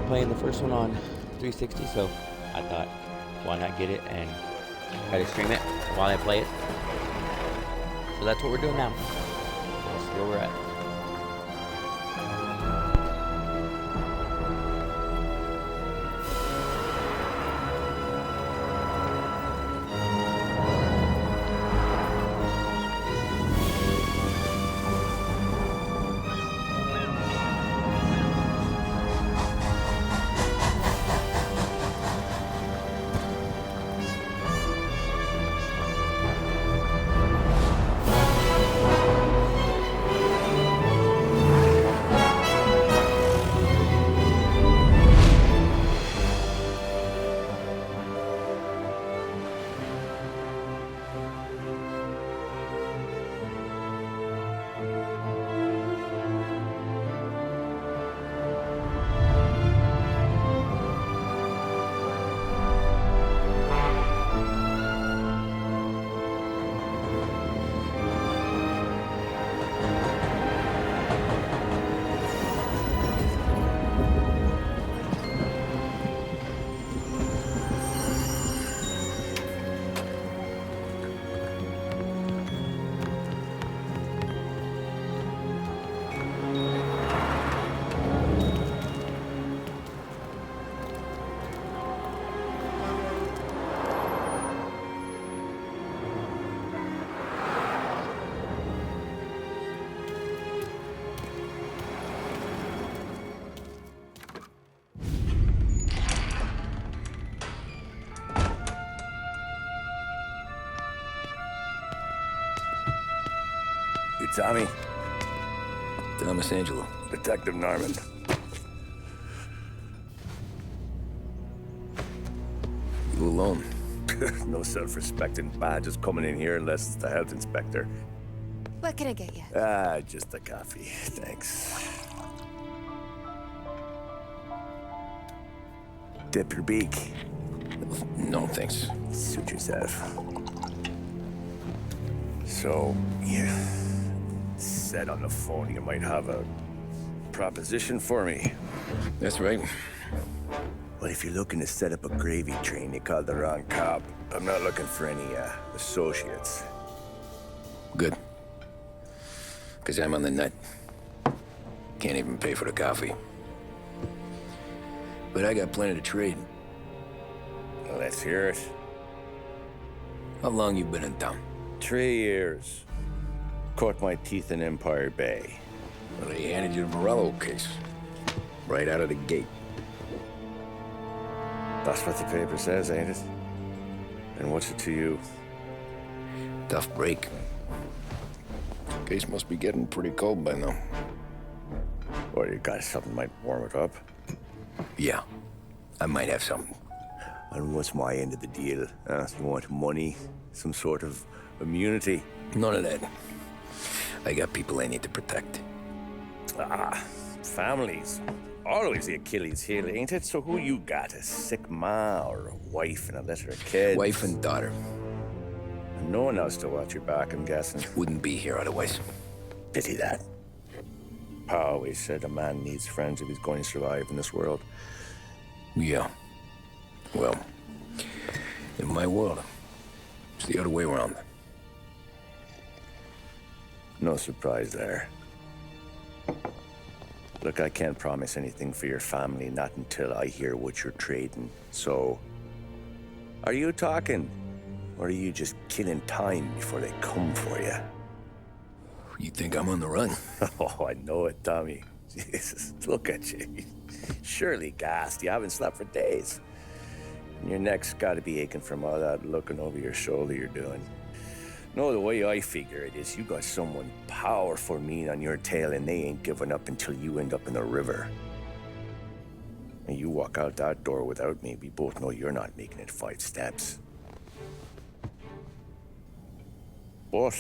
playing the first one on 360, so I thought, why not get it and try to stream it while I play it. So that's what we're doing now. That's where we're at. You Tommy? Thomas Angelo. Detective Norman. You alone? No self-respecting badges coming in here unless it's the health inspector. What can I get you? Just a coffee. Thanks. Dip your beak. No, thanks. Suit yourself. So, you said on the phone you might have a proposition for me. That's right. Well, if you're looking to set up a gravy train, you called the wrong cop. I'm not looking for any, associates. Good. Because I'm on the nut. Can't even pay for the coffee. But I got plenty to trade. Well, let's hear it. How long you been in town? 3 years. Caught my teeth in Empire Bay. Well, they handed you the Morello case. Right out of the gate. That's what the paper says, ain't it? And what's it to you? Tough break. Case must be getting pretty cold by now. Or you got something might warm it up? Yeah, I might have something. And what's my end of the deal? You want money? Some sort of immunity? None of that. I got people I need to protect. Families. Always the Achilles heel, ain't it? So who you got? A sick ma or a wife and a litter of kids? Wife and daughter. And no one else to watch your back, I'm guessing. Wouldn't be here otherwise. Pity that. Pa always said a man needs friends if he's going to survive in this world. Yeah. Well, in my world, it's the other way around. No surprise there. Look, I can't promise anything for your family, not until I hear what you're trading. So, are you talking? Or are you just killing time before they come for you? You think I'm on the run? Oh, I know it, Tommy. Jesus, look at you. Surely gassed. You haven't slept for days. And your neck's got to be aching from all that looking over your shoulder you're doing. No, the way I figure it is you got someone powerful mean on your tail and they ain't giving up until you end up in the river. And you walk out that door without me, we both know you're not making it 5 steps. But,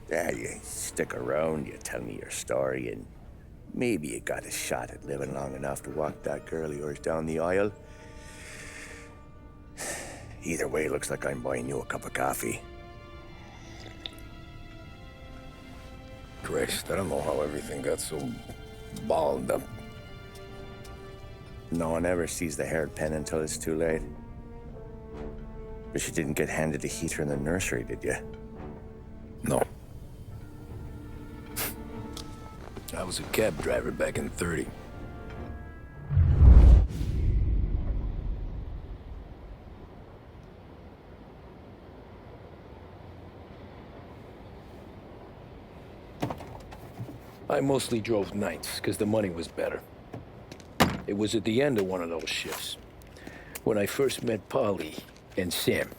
yeah, you stick around, you tell me your story, and maybe you got a shot at living long enough to walk that girl of yours down the aisle. Either way, looks like I'm buying you a cup of coffee. Christ, I don't know how everything got so balled up. No one ever sees the haired pen until it's too late. But you didn't get handed a heater in the nursery, did you? No. I was a cab driver back in '30. I mostly drove nights, because the money was better. It was at the end of one of those shifts, when I first met Polly and Sam.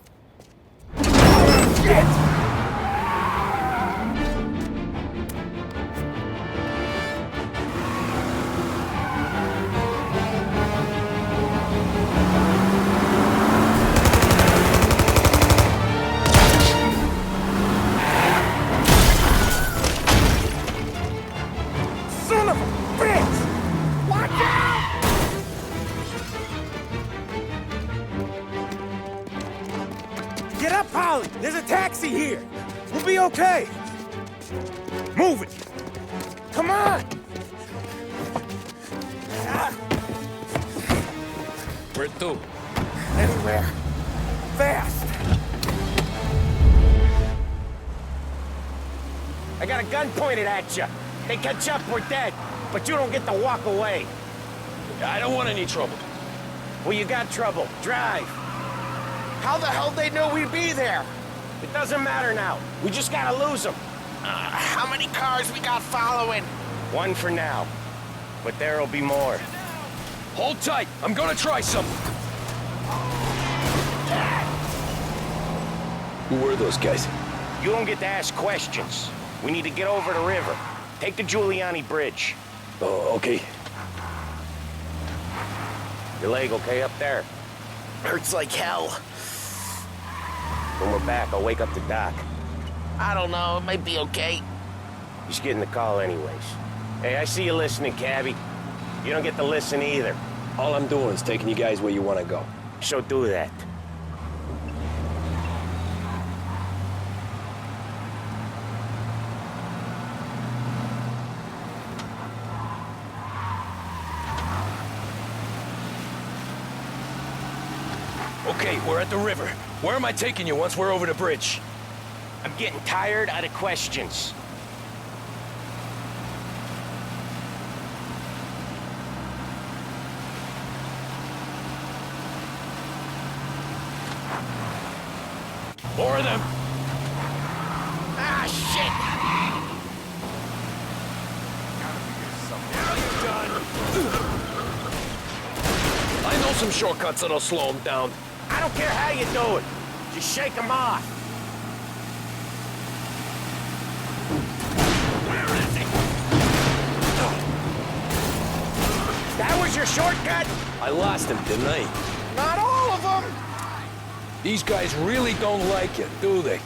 Son of a bitch! Watch out! Get up, Polly! There's a taxi here! We'll be okay! Move it! Come on! Where to? Anywhere. Fast! I got a gun pointed at you. They catch up, we're dead. But you don't get to walk away. I don't want any trouble. Well, you got trouble. Drive. How the hell they know we'd be there? It doesn't matter now. We just gotta lose them. How many cars we got following? One for now. But there'll be more. Hold tight. I'm gonna try something. Who were those guys? You don't get to ask questions. We need to get over the river. Take the Giuliani Bridge. Oh, okay. Your leg okay up there? Hurts like hell. When we're back, I'll wake up the doc. I don't know, it might be okay. He's getting the call anyways. Hey, I see you listening, cabbie. You don't get to listen either. All I'm doing is taking you guys where you want to go. So do that. Okay, we're at the river. Where am I taking you once we're over the bridge? I'm getting tired of the questions. More of them. Ah, shit! I know some shortcuts that'll slow them down. I don't care how you do it. Just shake them off. Where is he? That was your shortcut? I lost him, didn't I? Not all of them! These guys really don't like it, do they?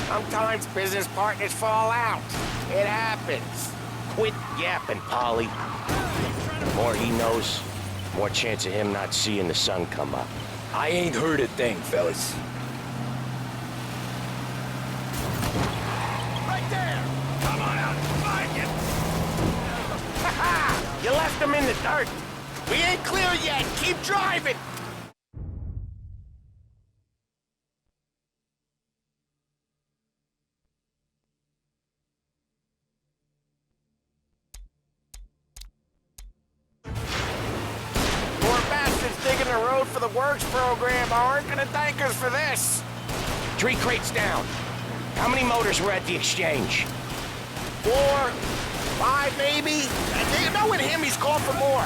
Sometimes business partners fall out. It happens. Quit yapping, Polly. The more he knows, more chance of him not seeing the sun come up. I ain't heard a thing, fellas. Right there! Come on out and find him! Ha-ha! You left him in the dirt. We ain't clear yet! Keep driving! Poor bastards digging the road for the works program aren't gonna thank us for this. 3 crates down. How many motors were at the exchange? 4, 5 maybe? And knowing him, he's called for more.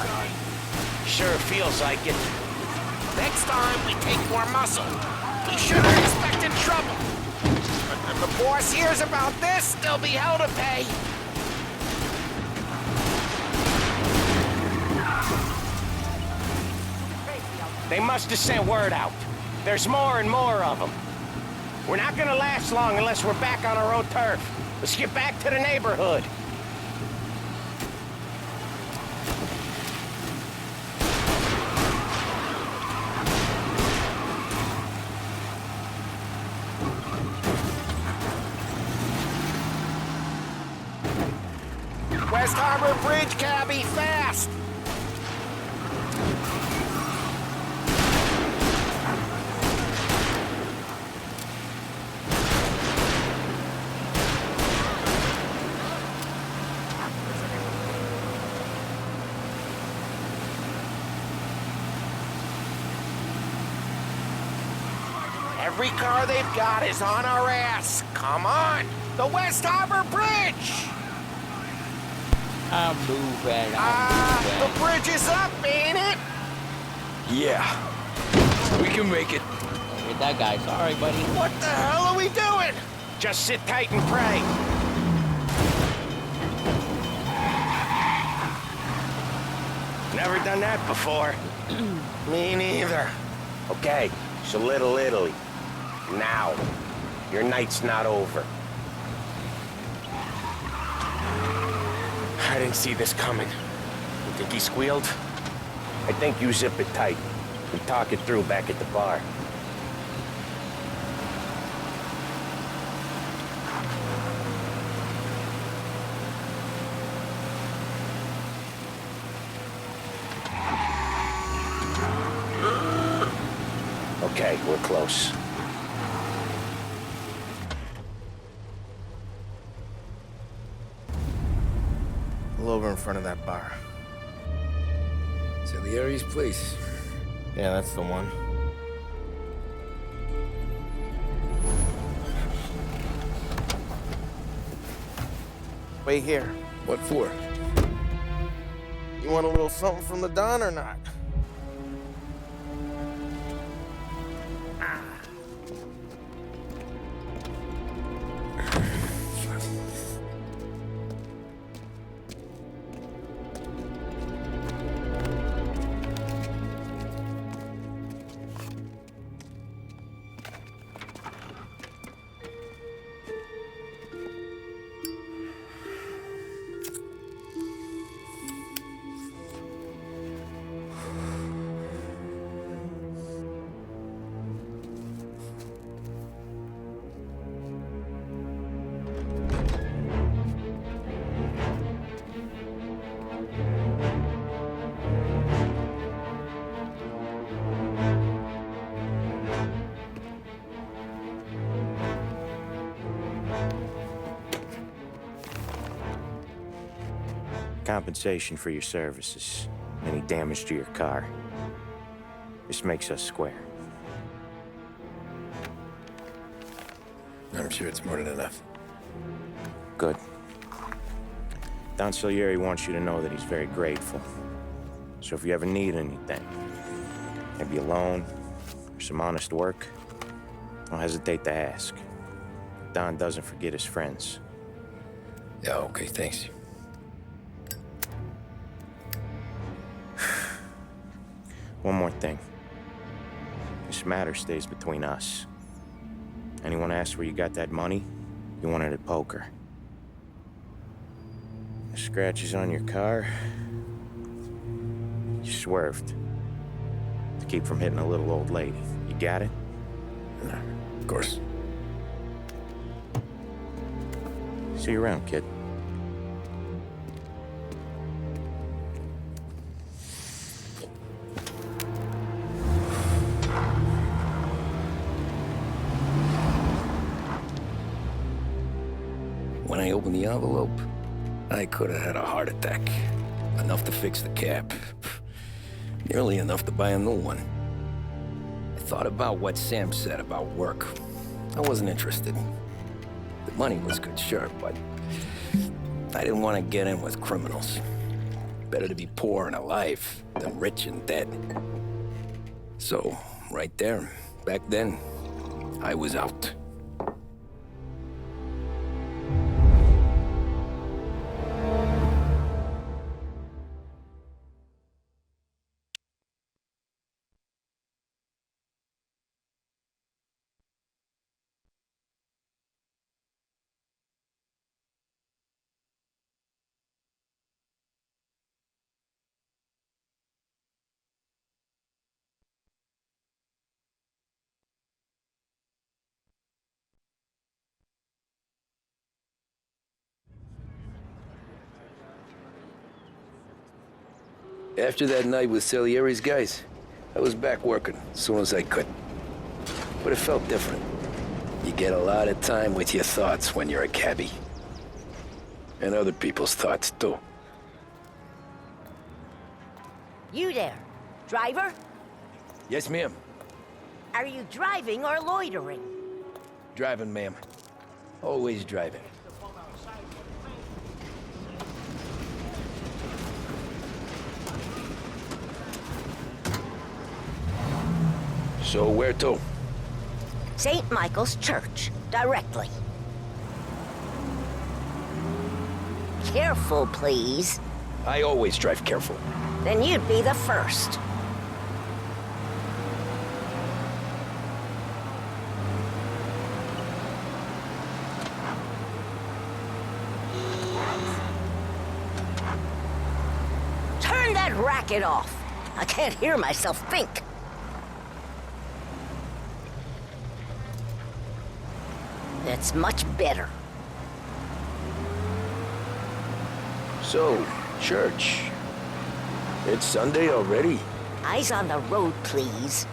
Sure feels like it. Next time, we take more muscle. We shouldn't be expecting trouble. But if the boss hears about this, there'll be hell to pay. They must have sent word out. There's more and more of them. We're not gonna last long unless we're back on our own turf. Let's get back to the neighborhood. West Harbor Bridge, cabbie, fast! Every car they've got is on our ass. Come on! The West Harbor Bridge! I'm moving. The bridge is up, ain't it? Yeah. We can make it. Hit that guy. Sorry, buddy. What the hell are we doing? Just sit tight and pray. Never done that before. Me neither. Okay, so Little Italy. Now. Your night's not over. I didn't see this coming. You think he squealed? I think you zip it tight. We talk it through back at the bar. Okay, we're close. Pull over in front of that bar. Salieri's place. Yeah, that's the one. Wait here. What for? You want a little something from the Don or not? Compensation for your services. Any damage to your car. This makes us square. I'm sure it's more than enough. Good. Don Salieri wants you to know that he's very grateful. So if you ever need anything, maybe a loan or some honest work, don't hesitate to ask. Don doesn't forget his friends. Yeah, okay, thanks. One more thing. This matter stays between us. Anyone asks where you got that money, you won it at poker. The scratches on your car, you swerved. To keep from hitting a little old lady. You got it? Of course. See you around, kid. When I opened the envelope, I could have had a heart attack. Enough to fix the cap. Nearly enough to buy a new one. I thought about what Sam said about work. I wasn't interested. The money was good, sure, but I didn't want to get in with criminals. Better to be poor and alive than rich and dead. So, right there, back then, I was out. After that night with Salieri's guys, I was back working as soon as I could. But it felt different. You get a lot of time with your thoughts when you're a cabbie. And other people's thoughts, too. You there. Driver? Yes, ma'am. Are you driving or loitering? Driving, ma'am. Always driving. So where to? St. Michael's Church, directly. Careful, please. I always drive careful. Then you'd be the first. Turn that racket off. I can't hear myself think. That's much better. So, church. It's Sunday already? Eyes on the road, please.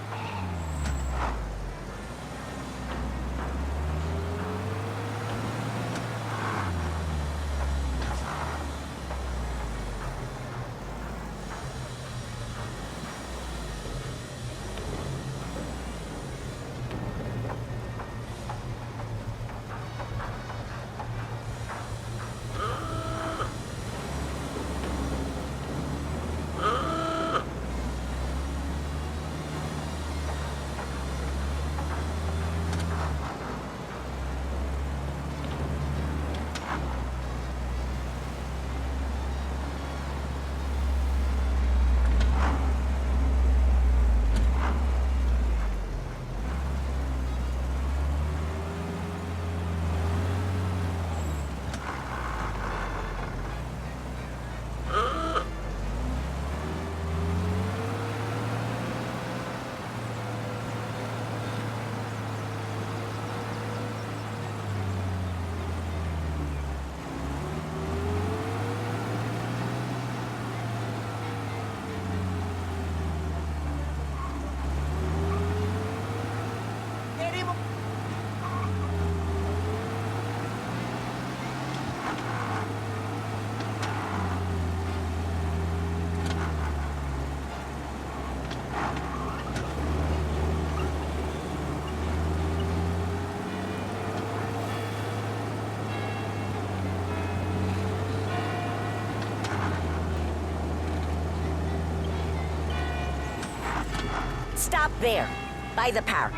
Stop there, by the park.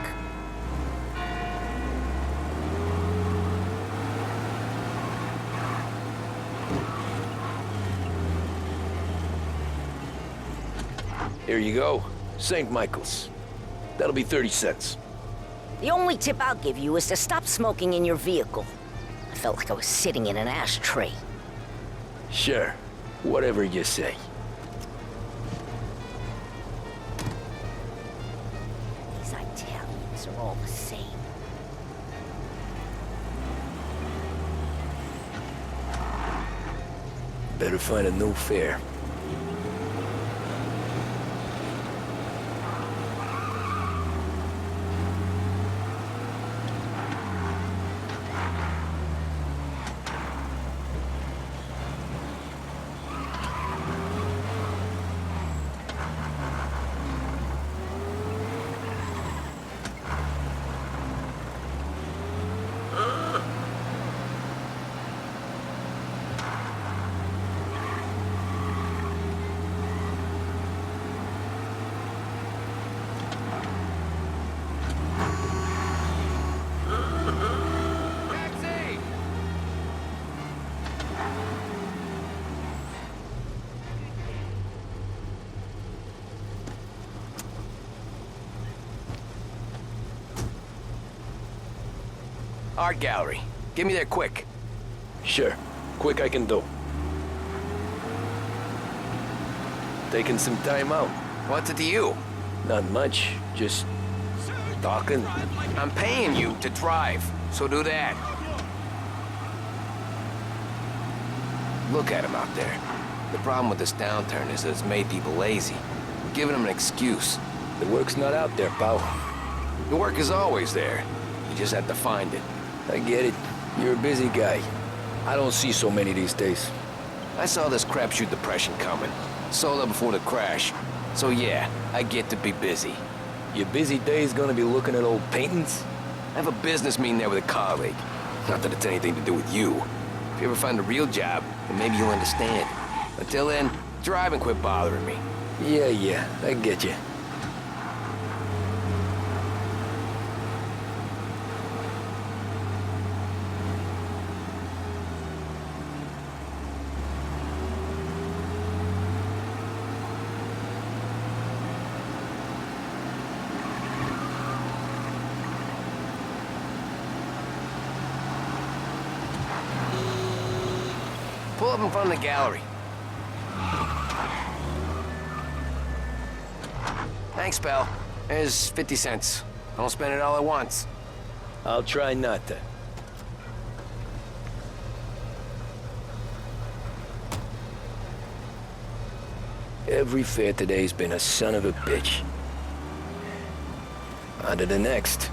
Here you go. St. Michael's. That'll be 30 cents. The only tip I'll give you is to stop smoking in your vehicle. I felt like I was sitting in an ashtray. Sure. Whatever you say. These Italians are all the same. Better find a new fare. Art gallery. Get me there quick. Sure. Quick I can do. Taking some time out. What's it to you? Not much. Just talking. I'm paying you to drive, so do that. Look at him out there. The problem with this downturn is that it's made people lazy. We're giving them an excuse. The work's not out there, pal. The work is always there. You just have to find it. I get it. You're a busy guy. I don't see so many these days. I saw this crapshoot depression coming. Sold out before the crash. So yeah, I get to be busy. Your busy day's gonna be looking at old paintings? I have a business meeting there with a colleague. Not that it's anything to do with you. If you ever find a real job, then maybe you'll understand. Until then, drive and quit bothering me. Yeah, I get you. Pull up in front of the gallery. Thanks, pal. There's 50 cents. Don't spend it all at once. I'll try not to. Every fare today's been a son of a bitch. On to the next.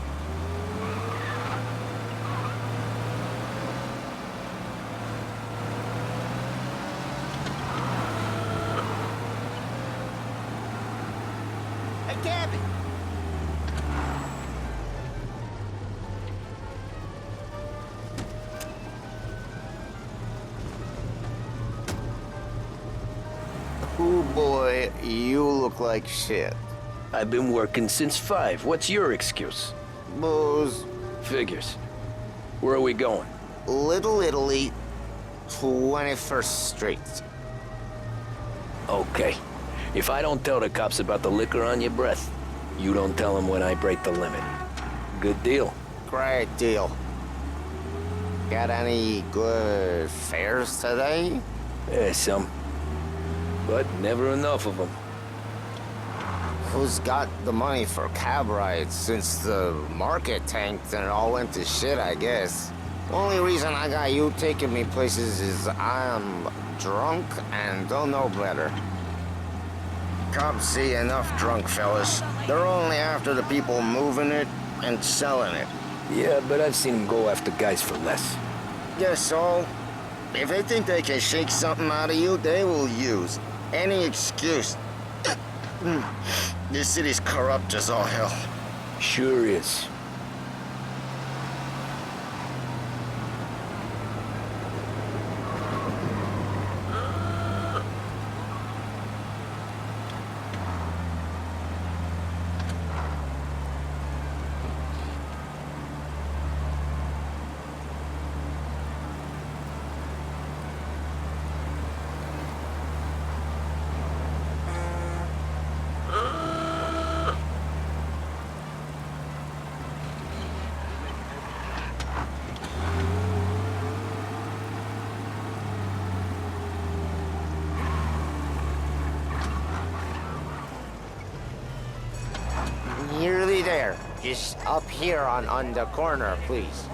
Hey, Gabby! Ooh, boy, you look like shit. I've been working since 5. What's your excuse? Booze, Figures. Where are we going? Little Italy, 21st Street. Okay. If I don't tell the cops about the liquor on your breath, you don't tell them when I break the limit. Good deal. Great deal. Got any good fares today? Yeah, some. But never enough of them. Who's got the money for cab rides since the market tanked and it all went to shit, I guess? Only reason I got you taking me places is I'm drunk and don't know better. Cops see enough drunk fellas. They're only after the people moving it and selling it. Yeah, but I've seen them go after guys for less. Yes, so if they think they can shake something out of you, they will use any excuse. This city's corrupt as all hell. Sure is. Nearly there. Just up here on the corner, please.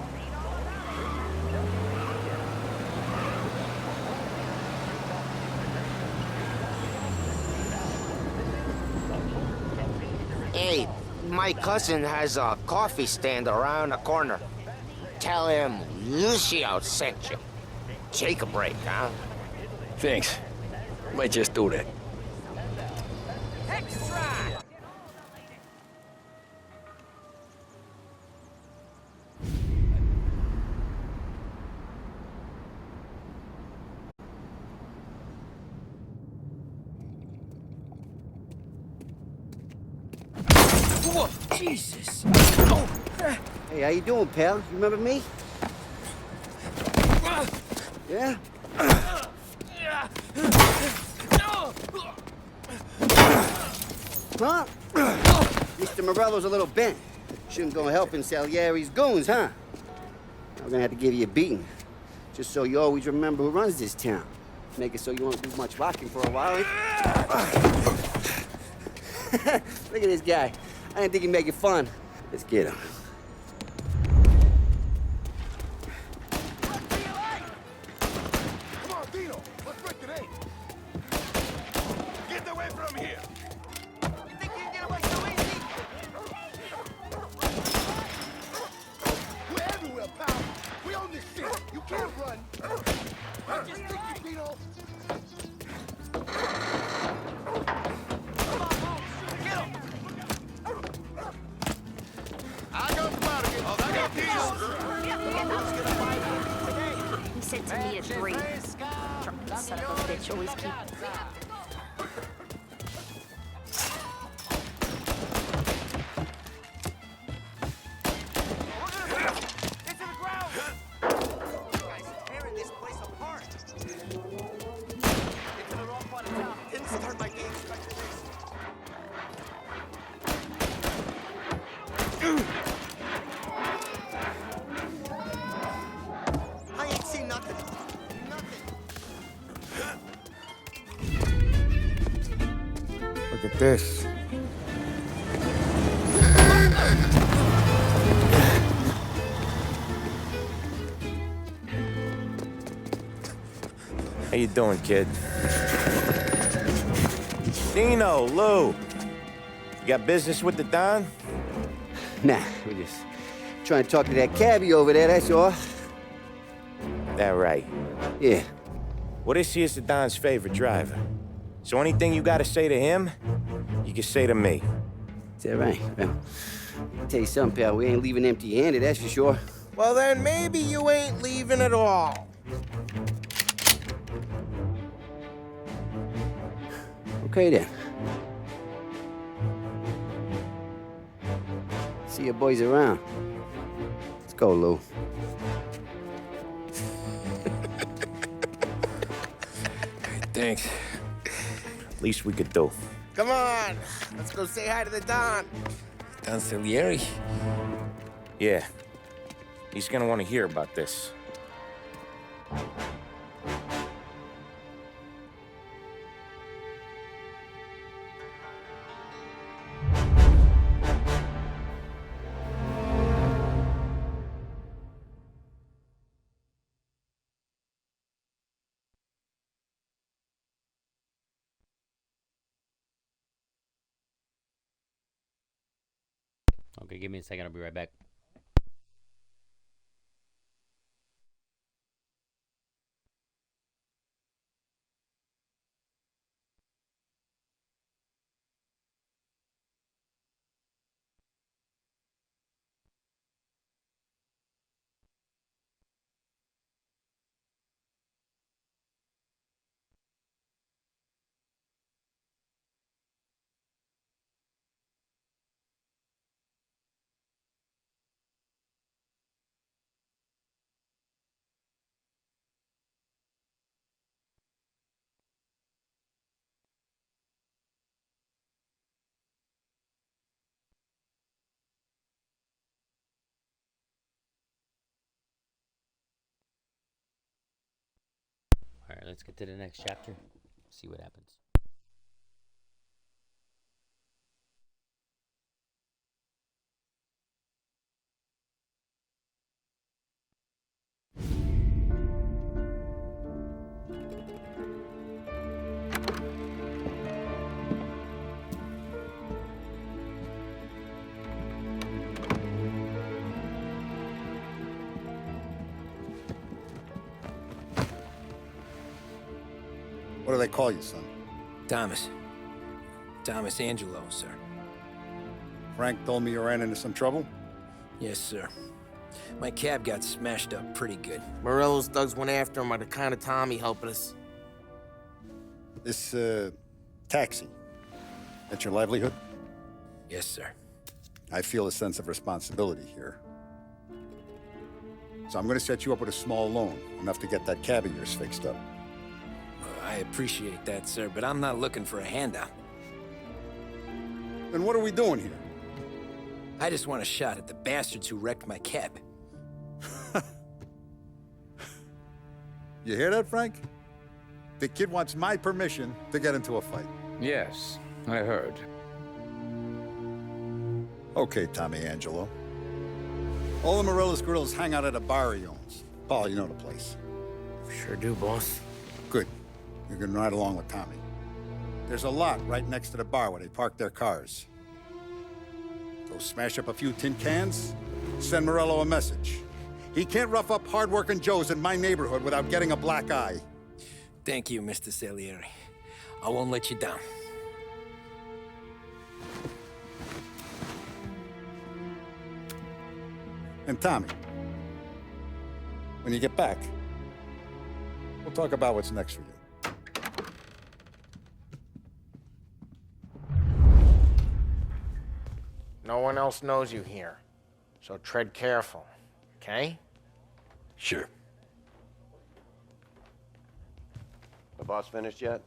Hey, my cousin has a coffee stand around the corner. Tell him Lucio sent you. Take a break, huh? Thanks. Might just do that. Whoa, Jesus! Hey, how you doing, pal? You remember me? Yeah? Huh? Mr. Morello's a little bent. Shouldn't go helping Salieri's goons, huh? I'm gonna have to give you a beating. Just so you always remember who runs this town. Make it so you won't do much rocking for a while. Look at this guy. I didn't think he'd make it fun. Let's get him. Come on, Dino! Let's break the day! Get away from here! You think you can get away so easy? We're everywhere, pal! We own this shit! You can't run! I just think you, Dino! Come on, get him! said to me a dream. Drunken son of a bitch always keep... I ain't seen nothing. Look at this. How you doing, kid? Dino, Lou. You got business with the Don? Nah, we're just trying to talk to that cabbie over there, that's all. That right. Yeah. Well, this here's the Don's favorite driver. So anything you gotta say to him, you can say to me. Is that right? Well, I'll tell you something, pal. We ain't leaving empty-handed, that's for sure. Well, then maybe you ain't leaving at all. Okay, then. See your boys around. Let's go, Lou. Thanks. Least we could do. Come on, let's go say hi to the Don. Don Salieri? Yeah. He's gonna want to hear about this. Okay, give me a second. I'll be right back. All right, let's get to the next chapter. See what happens. What do they call you, son? Thomas. Thomas Angelo, sir. Frank told me you ran into some trouble? Yes, sir. My cab got smashed up pretty good. Morello's thugs went after him by the kind of Tommy helping us. This, taxi, that's your livelihood? Yes, sir. I feel a sense of responsibility here. So I'm gonna set you up with a small loan, enough to get that cab of yours fixed up. I appreciate that, sir, but I'm not looking for a handout. Then what are we doing here? I just want a shot at the bastards who wrecked my cab. You hear that, Frank? The kid wants my permission to get into a fight. Yes, I heard. Okay, Tommy Angelo. All the Morello's girls hang out at a bar he owns. Paul, you know the place. Sure do, boss. Good. You can ride along with Tommy. There's a lot right next to the bar where they park their cars. Go smash up a few tin cans, send Morello a message. He can't rough up hard-working Joes in my neighborhood without getting a black eye. Thank you, Mr. Salieri. I won't let you down. And Tommy, when you get back, We'll talk about what's next for you. No one else knows you here, so tread careful, okay? Sure. The boss finished yet?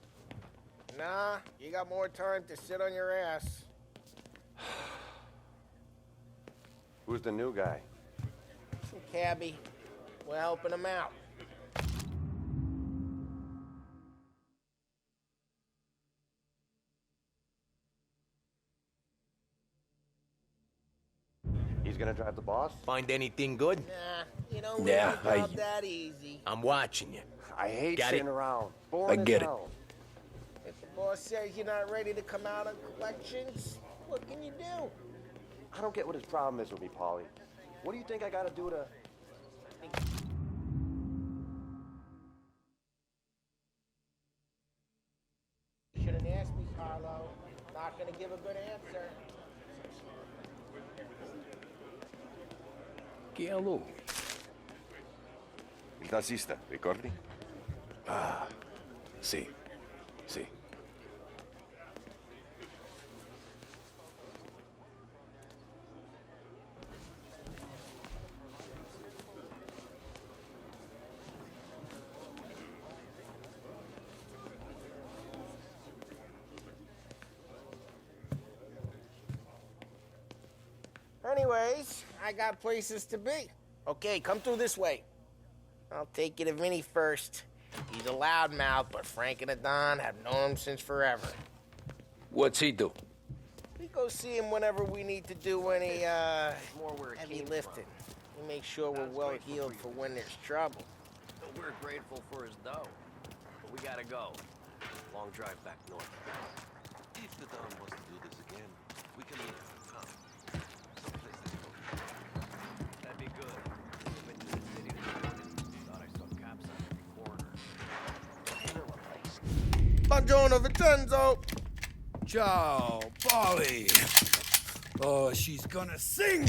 Nah, you got more time to sit on your ass. Who's the new guy? Some cabbie. We're helping him out. He's gonna drive the boss? Find anything good? Nah, you don't Yeah, leave the job that easy. I'm watching you. I hate Got sitting it? around. I Boring get as it. hell. If the boss says you're not ready to come out on collections, what can you do? I don't get what his problem is with me, Paulie. What do you think I gotta do to... Shouldn't ask me, Carlo. Not gonna give a good answer. Hello. Il tassista, ricordi? Ah, sì. Sì. Anyways, I got places to be. Okay, come through this way. I'll take you to Vinny first. He's a loudmouth, but Frank and the Don have known him since forever. What's he do? We go see him whenever we need to do any, heavy lifting. We make sure we're well heeled for when there's trouble. We're grateful for his dough, but we gotta go. Long drive back north. If the Don wants to do this again, we can meet at the town. Someplace that's kosher. That'd be good. I've been to the city this morning. Thought I saw cops on every corner. Buongiorno, Vincenzo! Ciao, Polly. Oh, she's gonna sing.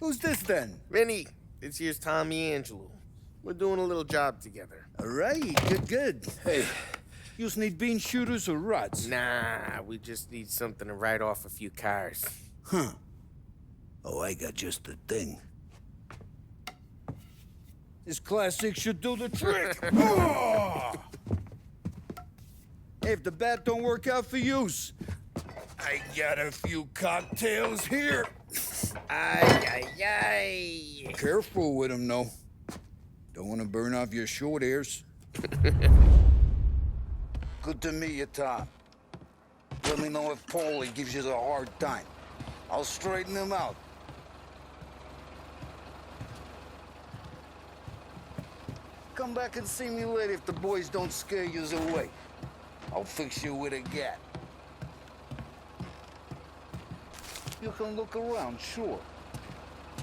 Who's this then? Vinny, this here's Tommy Angelo. We're doing a little job together. All right, good. Hey, you need bean shooters or rods? Nah, we just need something to write off a few cars. Huh. Oh, I got just the thing. This classic should do the trick. Oh! Hey, if the bat don't work out for yous, I got a few cocktails here. Ay, ay, ay. Careful with them, though. Don't want to burn off your short hairs. Good to meet you, Tom. Let me know if Paulie gives you a hard time. I'll straighten him out. Come back and see me later if the boys don't scare yous away. I'll fix you with a gat. You can look around, sure.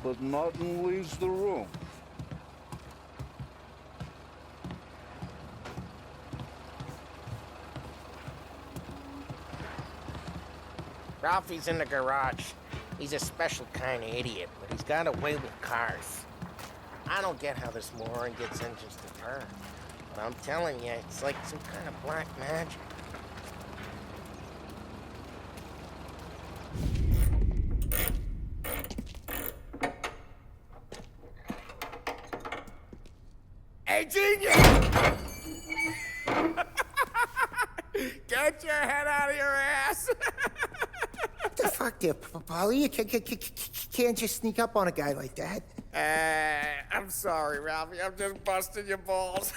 But nothing leaves the room. Ralphie's in the garage. He's a special kind of idiot, but he's got a way with cars. I don't get how this moron gets engines to turn. But I'm telling you, it's like some kind of black magic. Hey, genius! Get your head out of your ass! What the fuck there, Polly? You can't just sneak up on a guy like that. I'm sorry, Ralphie. I'm just busting your balls.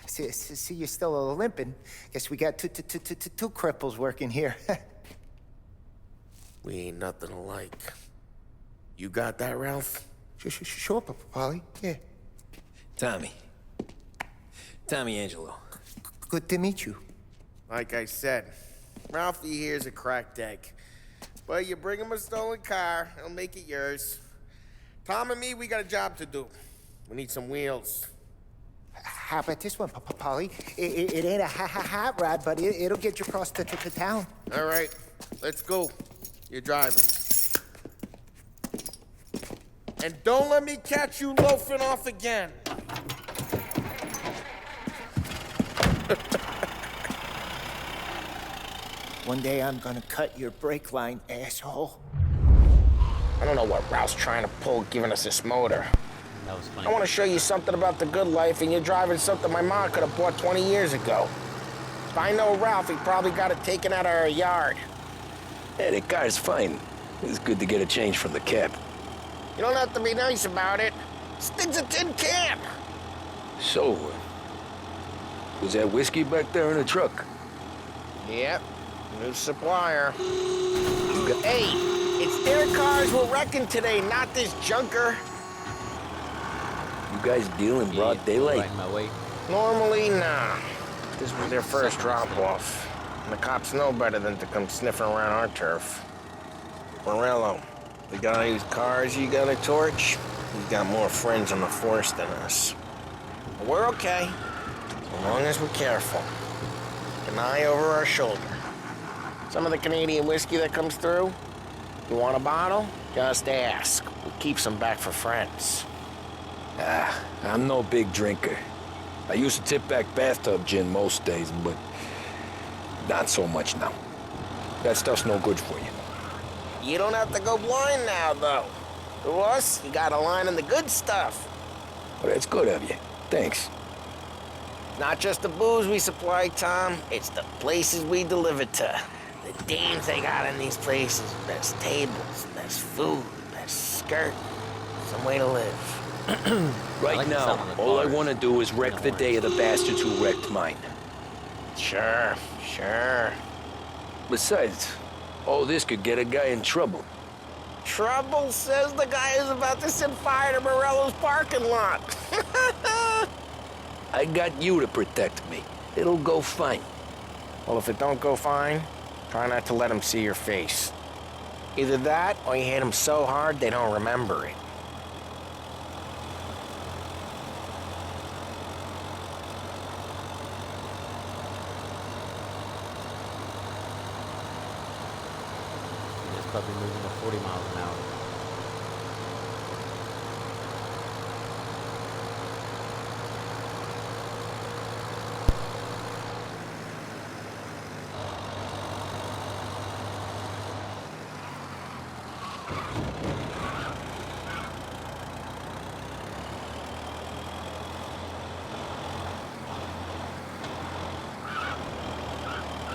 See, you're still limping. Guess we got two cripples working here. We ain't nothing alike. You got that, Ralph? Sure, Polly. Yeah. Tommy Angelo. Good to meet you. Like I said, Ralphie here's a cracked egg. But you bring him a stolen car, he'll make it yours. Tom and me, we got a job to do. We need some wheels. How about this one, Polly? It ain't a hot rod, but it'll get you across to town. All right, let's go. You're driving. And don't let me catch you loafing off again. One day I'm gonna cut your brake line, asshole. I don't know what Ralph's trying to pull giving us this motor. That was funny. I want to show you something about the good life, and you're driving something my mom could have bought 20 years ago. If I know Ralph, he probably got it taken out of our yard. Yeah, the car's fine. It's good to get a change from the cab. You don't have to be nice about it. Stig's a tin can. So, was that whiskey back there in the truck? Yep, new supplier. Hey, it's their cars we're wrecking today, not this junker. You guys deal in broad daylight? Right in my way. Normally, nah. This was their first drop-off. And the cops know better than to come sniffing around our turf. Morello, the guy whose cars you got a torch, he's got more friends on the force than us. But we're okay, as long as we're careful. An eye over our shoulder. Some of the Canadian whiskey that comes through, you want a bottle? Just ask. We keep some back for friends. I'm no big drinker. I used to tip back bathtub gin most days, but not so much now. That stuff's no good for you. You don't have to go blind now, though. To us, you got a line in the good stuff. Well, that's good of you. Thanks. Not just the booze we supply, Tom. It's the places we deliver to. The dames they got in these places. Best tables, best food, best skirt. Some way to live. Right like the now, sound of the all I bars. want to do is wreck the day of the bastards who wrecked mine. Sure. Besides, all this could get a guy in trouble. Trouble says the guy is about to set fire to Morello's parking lot. I got you to protect me. It'll go fine. Well, if it don't go fine, try not to let them see your face. Either that, or you hit them so hard they don't remember it. It's probably moving at 40 miles an hour.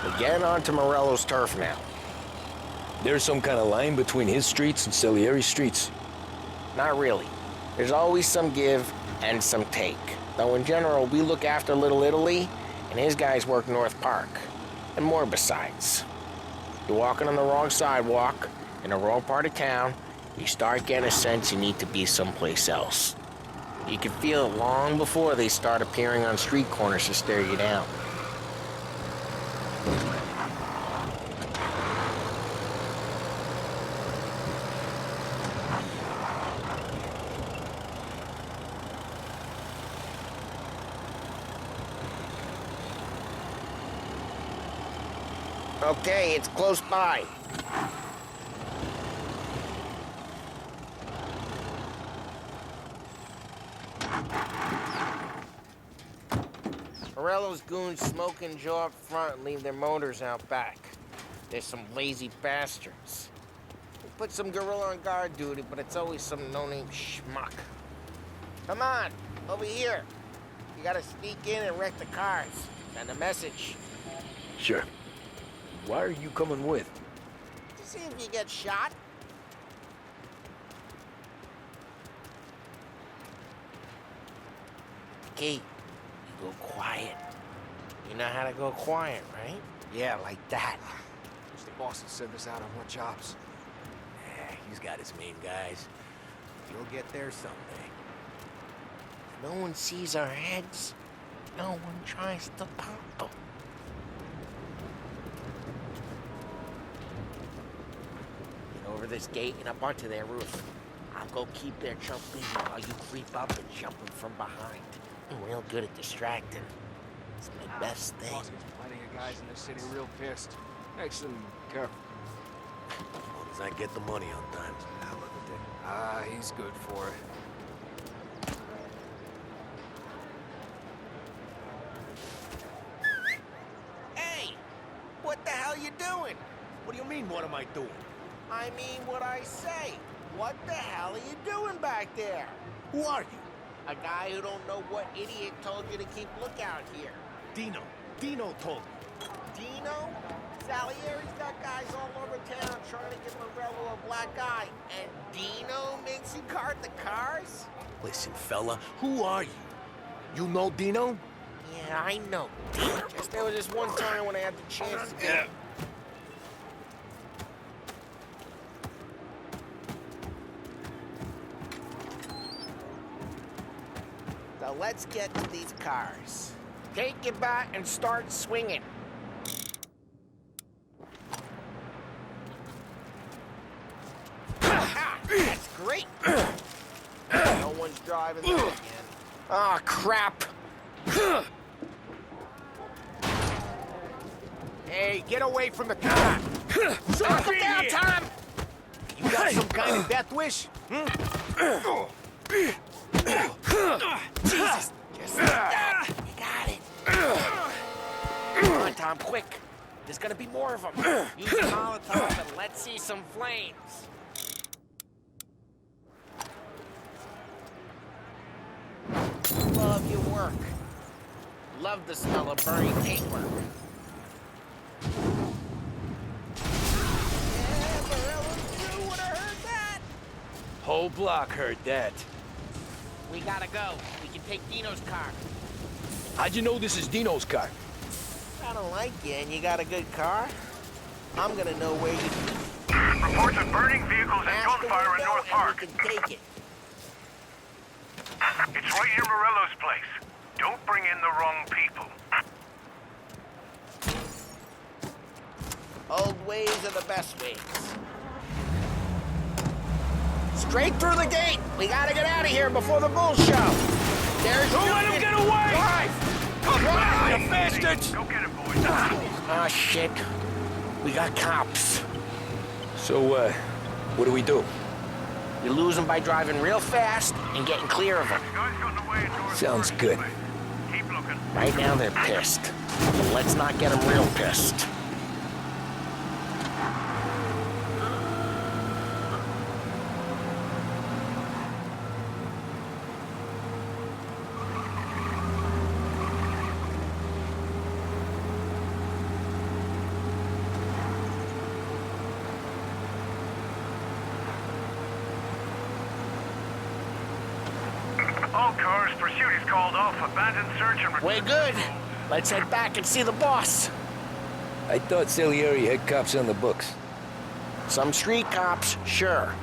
We're getting onto Morello's turf now. There's some kind of line between his streets and Salieri's streets. Not really. There's always some give and some take. Though in general, we look after Little Italy, and his guys work North Park. And more besides. You're walking on the wrong sidewalk, in the wrong part of town, you start getting a sense you need to be someplace else. You can feel it long before they start appearing on street corners to stare you down. Okay, it's close by. Morello's goons smoke and jaw up front and leave their motors out back. They're some lazy bastards. We put some gorilla on guard duty, but it's always some no-name schmuck. Come on, over here. You gotta sneak in and wreck the cars. Send a message. Sure. Why are you coming with? To see if you get shot. Key, you go quiet. You know how to go quiet, right? Yeah, like that. Wish the boss had sent us out on more jobs. Yeah, he's got his main guys. You'll get there someday. No one sees our heads. No one tries to pop them. Get over this gate and up onto their roof. I'll go keep their chump busy while you creep up and jump them from behind. I'm real good at distracting. It's my best thing. Boss gets plenty of guys in the city real pissed. Makes them careful. As long as I get the money on time. Hell of a day. Ah, he's good for it. Hey! What the hell you doing? What do you mean, what am I doing? I mean what I say. What the hell are you doing back there? Who are you? A guy who don't know what idiot told you to keep lookout here. Dino. Dino told me. Dino? Salieri's got guys all over town trying to give Morello a black eye, and Dino makes you guard the cars? Listen, fella, who are you? You know Dino? Yeah, I know. Just there was this one time when I had the chance to get... So let's get to these cars. Take it back and start swinging. That's great. No one's driving that again. Ah, crap. Hey, get away from the car! Circle down, Tom! You got some kind of death wish? Jesus, just like that. You got it. Come on, Tom, quick. There's gonna be more of them. Use the Molotov and let's see some flames. Love your work. Love the smell of burning paintwork. Yeah, Morello's crew would have heard that. Whole block heard that. We gotta go. We can take Dino's car. How'd you know this is Dino's car? I don't like you, and you got a good car. I'm gonna know where you... Reports of burning vehicles and gunfire in North Park. You can take it. It's right near Morello's place. Don't bring in the wrong people. Old ways are the best ways. Straight through the gate. We gotta get out of here before the bull show. There's Don't let him get away! Drive! Drive, you bastards! Go get it, boys. Oh, shit. We got cops. So, what do we do? You lose them by driving real fast and getting clear of them. Sounds good. Keep looking. Right now they're pissed. But let's not get them real pissed. All cars, pursuit is called off. Abandoned search and... We're good. Let's head back and see the boss. I thought Salieri had cops on the books. Some street cops, sure.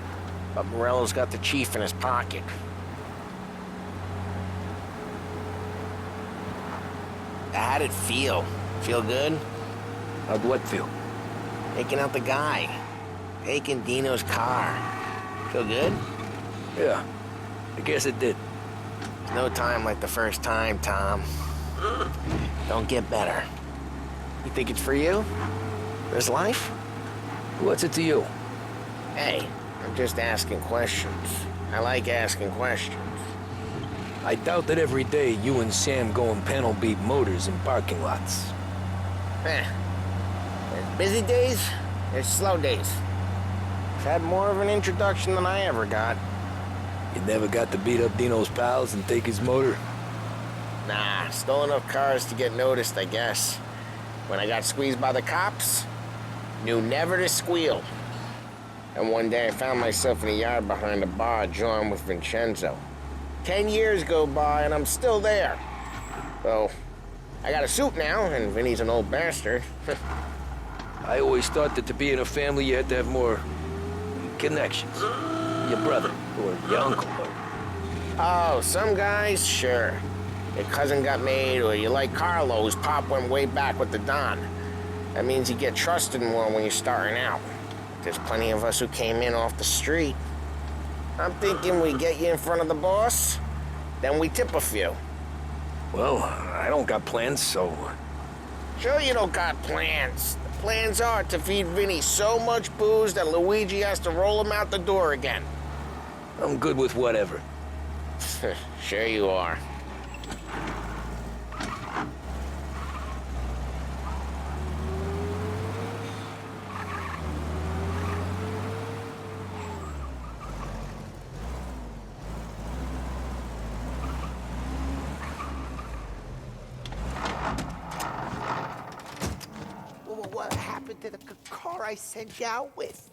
But Morello's got the chief in his pocket. How'd it feel? Feel good? How'd what feel? Taking out the guy. Taking Dino's car. Feel good? Yeah, I guess it did. No time like the first time, Tom. Don't get better. You think it's for you? This life? What's it to you? Hey, I'm just asking questions. I like asking questions. I doubt that every day you and Sam go and panel beat motors in parking lots. There's busy days, there's slow days. I've had more of an introduction than I ever got. You never got to beat up Dino's pals and take his motor? Nah, stole enough cars to get noticed, I guess. When I got squeezed by the cops, knew never to squeal. And one day I found myself in a yard behind a bar drawing with Vincenzo. 10 years go by and I'm still there. So, I got a suit now, and Vinny's an old bastard. I always thought that to be in a family you had to have more connections. Your brother, or your uncle, or... Oh, some guys, sure. Your cousin got made, or you like Carlo's pop went way back with the Don. That means you get trusted more when you're starting out. There's plenty of us who came in off the street. I'm thinking we get you in front of the boss, then we tip a few. Well, I don't got plans, so... Sure you don't got plans. The plans are to feed Vinny so much booze that Luigi has to roll him out the door again. I'm good with whatever. Sure you are. What happened to the car I sent you out with?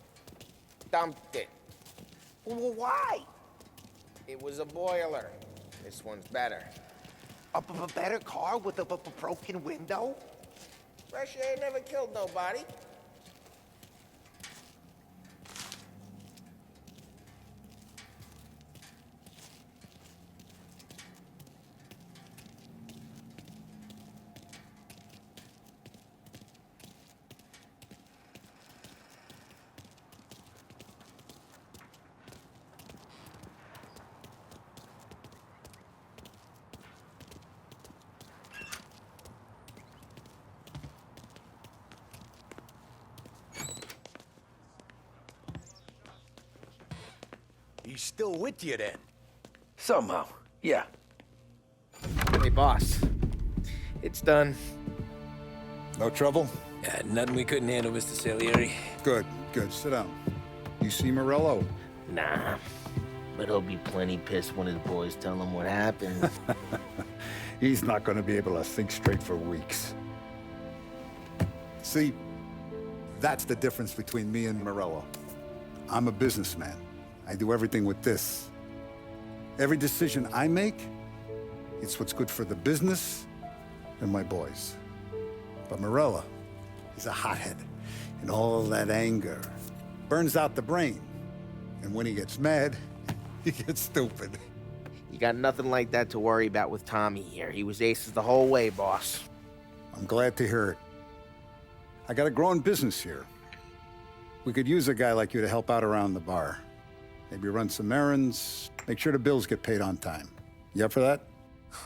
Dumped it. Why? It was a boiler. This one's better. A better car with a broken window? Fresh air never killed nobody. He's still with you then? Somehow, yeah. Hey, boss. It's done. No trouble? Yeah, nothing we couldn't handle, Mr. Salieri. Good, good. Sit down. You see Morello? Nah. But he'll be plenty pissed when his boys tell him what happened. He's not going to be able to think straight for weeks. See, that's the difference between me and Morello. I'm a businessman. I do everything with this. Every decision I make, it's what's good for the business and my boys. But Morello, he's a hothead. And all that anger burns out the brain. And when he gets mad, he gets stupid. You got nothing like that to worry about with Tommy here. He was aces the whole way, boss. I'm glad to hear it. I got a growing business here. We could use a guy like you to help out around the bar. Maybe run some errands, make sure the bills get paid on time. You up for that?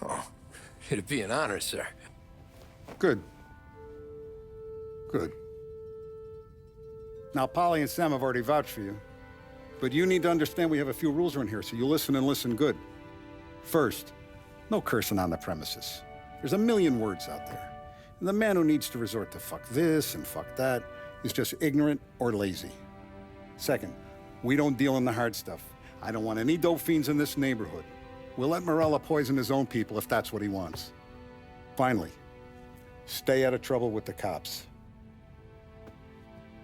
Oh, it'd be an honor, sir. Good. Good. Now, Polly and Sam have already vouched for you. But you need to understand we have a few rules around here, so you listen and listen good. First, no cursing on the premises. There's a million words out there. And the man who needs to resort to fuck this and fuck that is just ignorant or lazy. Second, we don't deal in the hard stuff. I don't want any dope fiends in this neighborhood. We'll let Morello poison his own people if that's what he wants. Finally, stay out of trouble with the cops.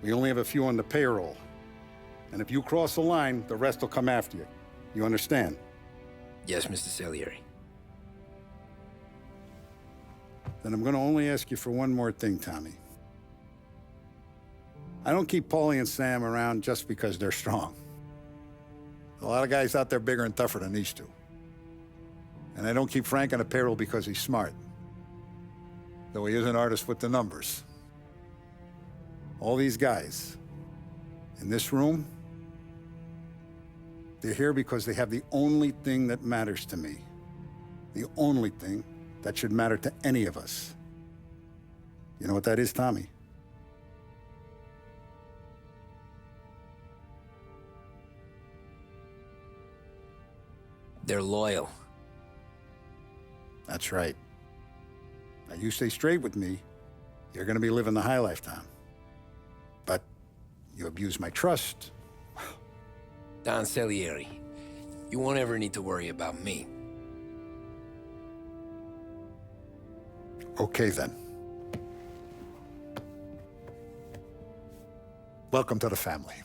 We only have a few on the payroll. And if you cross the line, the rest will come after you. You understand? Yes, Mr. Salieri. Then I'm gonna only ask you for one more thing, Tommy. I don't keep Paulie and Sam around just because they're strong. A lot of guys out there bigger and tougher than these two. And I don't keep Frank on a payroll because he's smart. Though he is an artist with the numbers. All these guys in this room, they're here because they have the only thing that matters to me. The only thing that should matter to any of us. You know what that is, Tommy? They're loyal. That's right. Now, you stay straight with me, you're gonna be living the high life, Tom. But you abuse my trust. Don Salieri, you won't ever need to worry about me. Okay, then. Welcome to the family.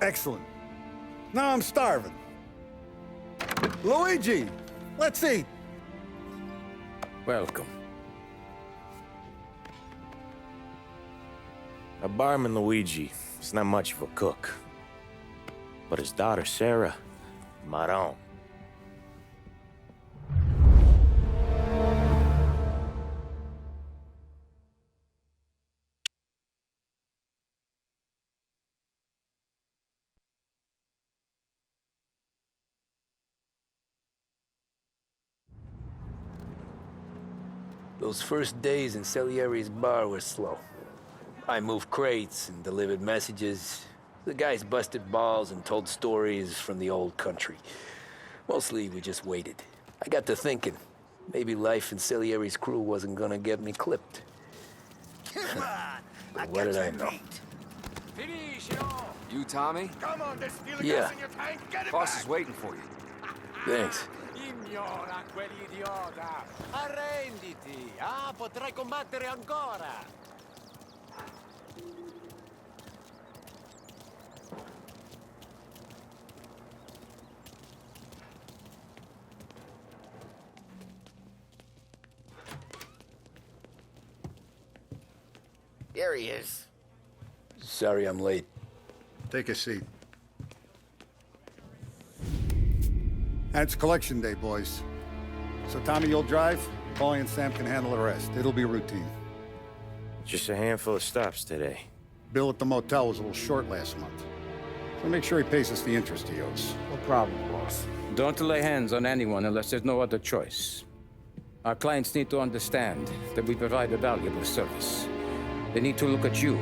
Excellent. Now I'm starving. Luigi, let's eat. Welcome. A barman Luigi is not much of a cook. But his daughter Sarah, Maron. Those first days in Salieri's bar were slow. I moved crates and delivered messages. The guys busted balls and told stories from the old country. Mostly, we just waited. I got to thinking, maybe life in Salieri's crew wasn't gonna get me clipped. Come on! What did I know? You, Tommy? Come on, there's still Yeah. gas in your tank. Get it Boss back. is waiting for you. Thanks. Ignora quell'idiota! Arrenditi! Ah, potrai combattere ancora! There he is. Sorry I'm late. Take a seat. And it's collection day, boys. So Tommy, you'll drive. Paulie and Sam can handle the rest. It'll be routine. Just a handful of stops today. Bill at the motel was a little short last month. So make sure he pays us the interest he owes. No problem, boss. Don't lay hands on anyone unless there's no other choice. Our clients need to understand that we provide a valuable service. They need to look at you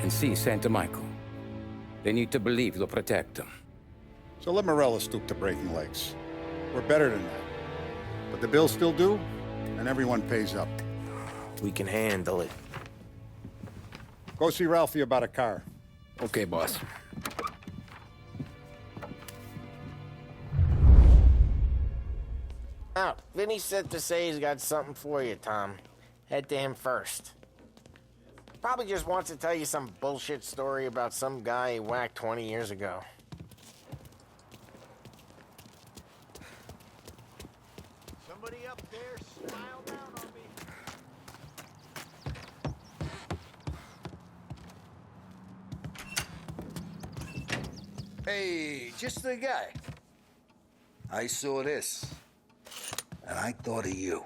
and see Santa Michael. They need to believe you'll protect them. So let Morella stoop to breaking legs. We're better than that. But the bills still due, and everyone pays up. We can handle it. Go see Ralphie about a car. Okay, boss. Oh, Vinny said to say he's got something for you, Tom. Head to him first. Probably just wants to tell you some bullshit story about some guy he whacked 20 years ago. Somebody up there smile down on me. Hey, just the guy. I saw this, and I thought of you.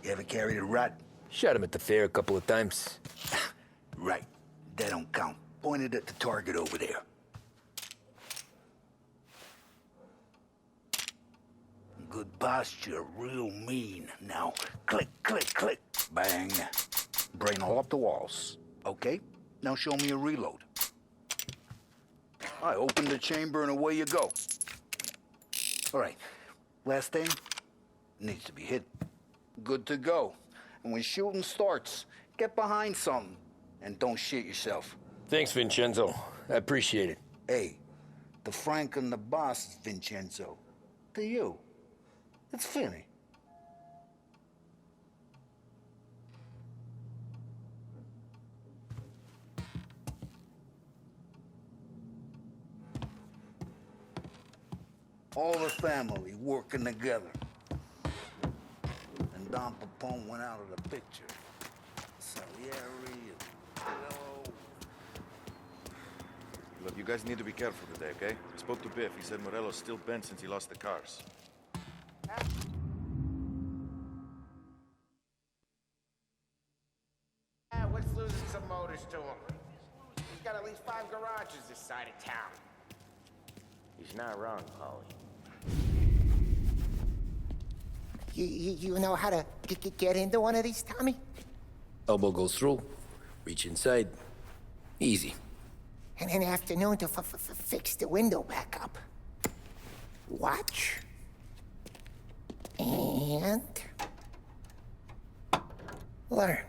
You ever carried a rat? Shot him at the fair a couple of times. Right. That don't count. Pointed at the target over there. Good posture, real mean. Now, click, click, click. Bang. Brain all up the walls. Okay? Now show me a reload. I open the chamber and away you go. All right. Last thing. Needs to be hit. Good to go. And when shooting starts, get behind something and don't shit yourself. Thanks, Vincenzo. I appreciate it. Hey, the Frank and the boss is Vincenzo. To you, it's Finny. All the family working together. And Don Papone went out of the picture. Salieri and Pillow. Look, you guys need to be careful today, okay? I spoke to Biff. He said Morello's still bent since he lost the cars. What's losing some motors to him? He's got at least 5 garages this side of town. He's not wrong, Paulie. You know how to get into one of these, Tommy? Elbow goes through. Reach inside. Easy. And an afternoon to fix the window back up. Watch. And... learn.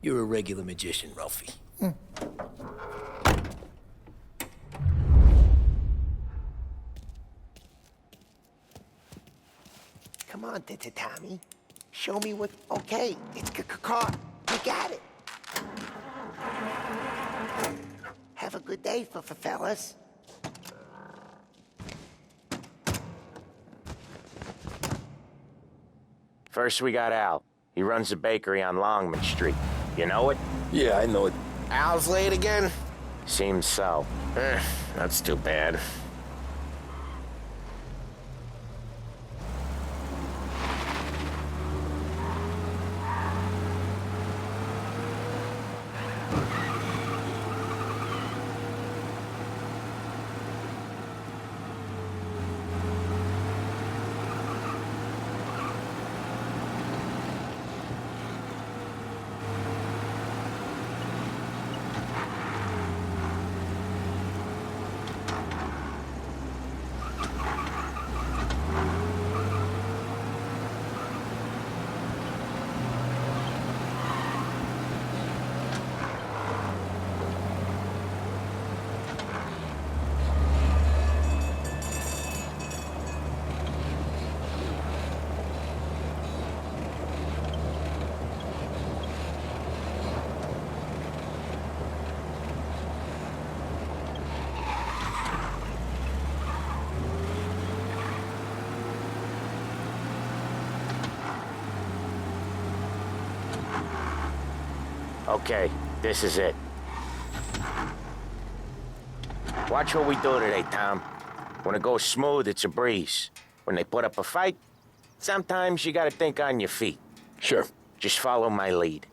You're a regular magician, Ralphie. Come on, Tommy. Show me what... Okay, it's car. You got it. Have a good day, fellas. First, we got Al. He runs a bakery on Longman Street. You know it? Yeah, I know it. Al's late again? Seems so. That's too bad. Okay, this is it. Watch what we do today, Tom. When it goes smooth, it's a breeze. When they put up a fight, sometimes you gotta think on your feet. Sure. Just follow my lead.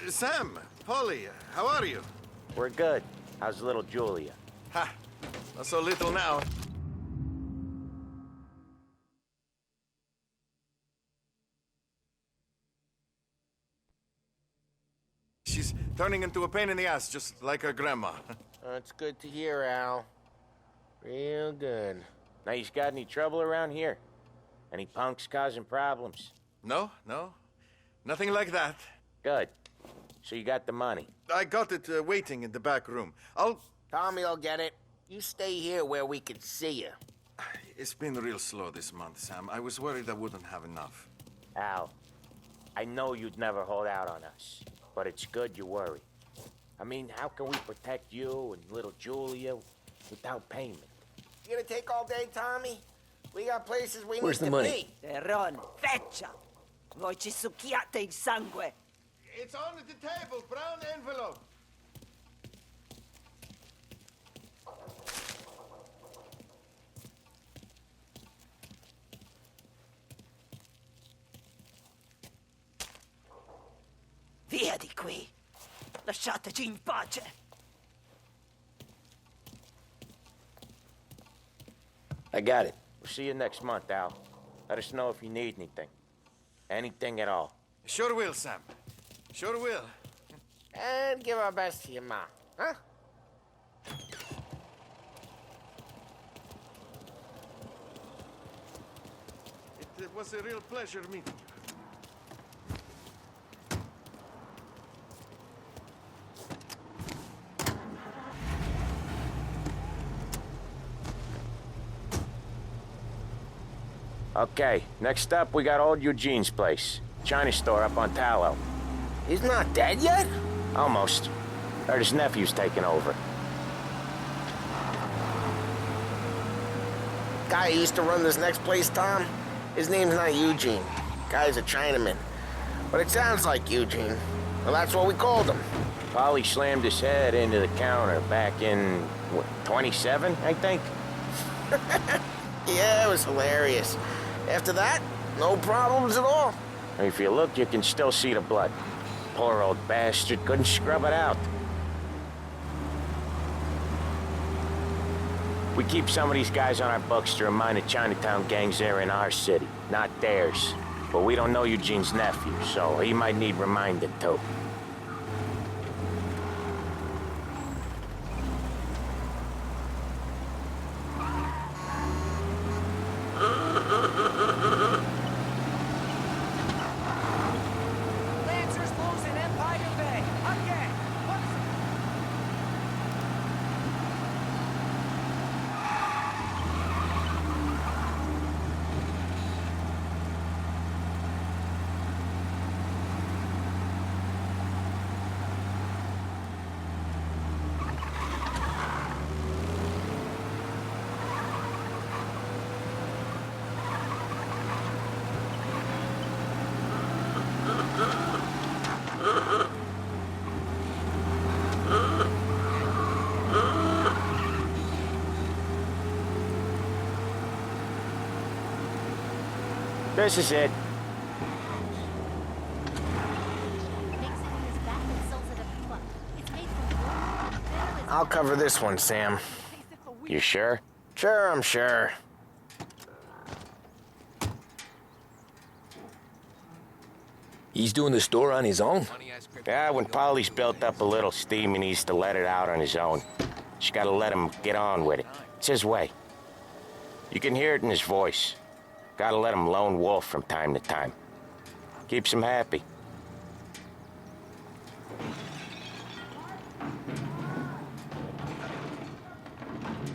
Sam, Polly, how are you? We're good. How's little Julia? Ha! Not so little now. She's turning into a pain in the ass, just like her grandma. That's good to hear, Al. Real good. Now, you got any trouble around here? Any punks causing problems? No, no. Nothing like that. Good. So you got the money? I got it waiting in the back room. Tommy'll get it. You stay here where we can see you. It's been real slow this month, Sam. I was worried I wouldn't have enough. Al, I know you'd never hold out on us, but it's good you worry. I mean, how can we protect you and little Julia without payment? You gonna take all day, Tommy? We got places we Where's need the to money? be. Terron, feccia! Voi ci succhiate il sangue! It's on the table, brown envelope. Via di qui! Lasciateci in pace! I got it. We'll see you next month, Al. Let us know if you need anything. Anything at all. Sure will, Sam. Sure will. And give our best to your ma, huh? It was a real pleasure meeting you. Okay, next up, we got old Eugene's place. China store up on Tallow. He's not dead yet? Almost. Heard his nephew's taking over. Guy who used to run this next place, Tom? His name's not Eugene. Guy's a Chinaman. But it sounds like Eugene. Well, that's what we called him. Polly slammed his head into the counter back in, what, 27, I think? Yeah, it was hilarious. After that, no problems at all. If you look, you can still see the blood. Poor old bastard couldn't scrub it out. We keep some of these guys on our books to remind the Chinatown gangs they're in our city, not theirs. But we don't know Eugene's nephew, so he might need reminding too. Lancers losing Empire Bay! Again! This is it. I'll cover this one, Sam. You sure? Sure, I'm sure. He's doing the store on his own? Yeah, when Polly's built up a little steam, he needs to let it out on his own. Just gotta let him get on with it. It's his way. You can hear it in his voice. Gotta let him lone wolf from time to time. Keeps him happy.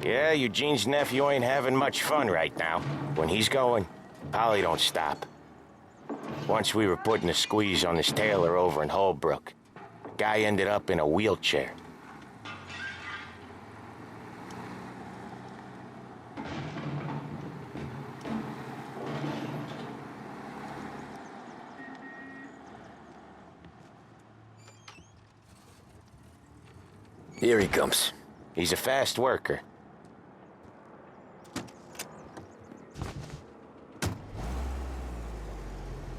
Yeah, Eugene's nephew ain't having much fun right now. When he's going, Polly don't stop. Once we were putting a squeeze on this tailor over in Holbrook. The guy ended up in a wheelchair. Here he comes. He's a fast worker.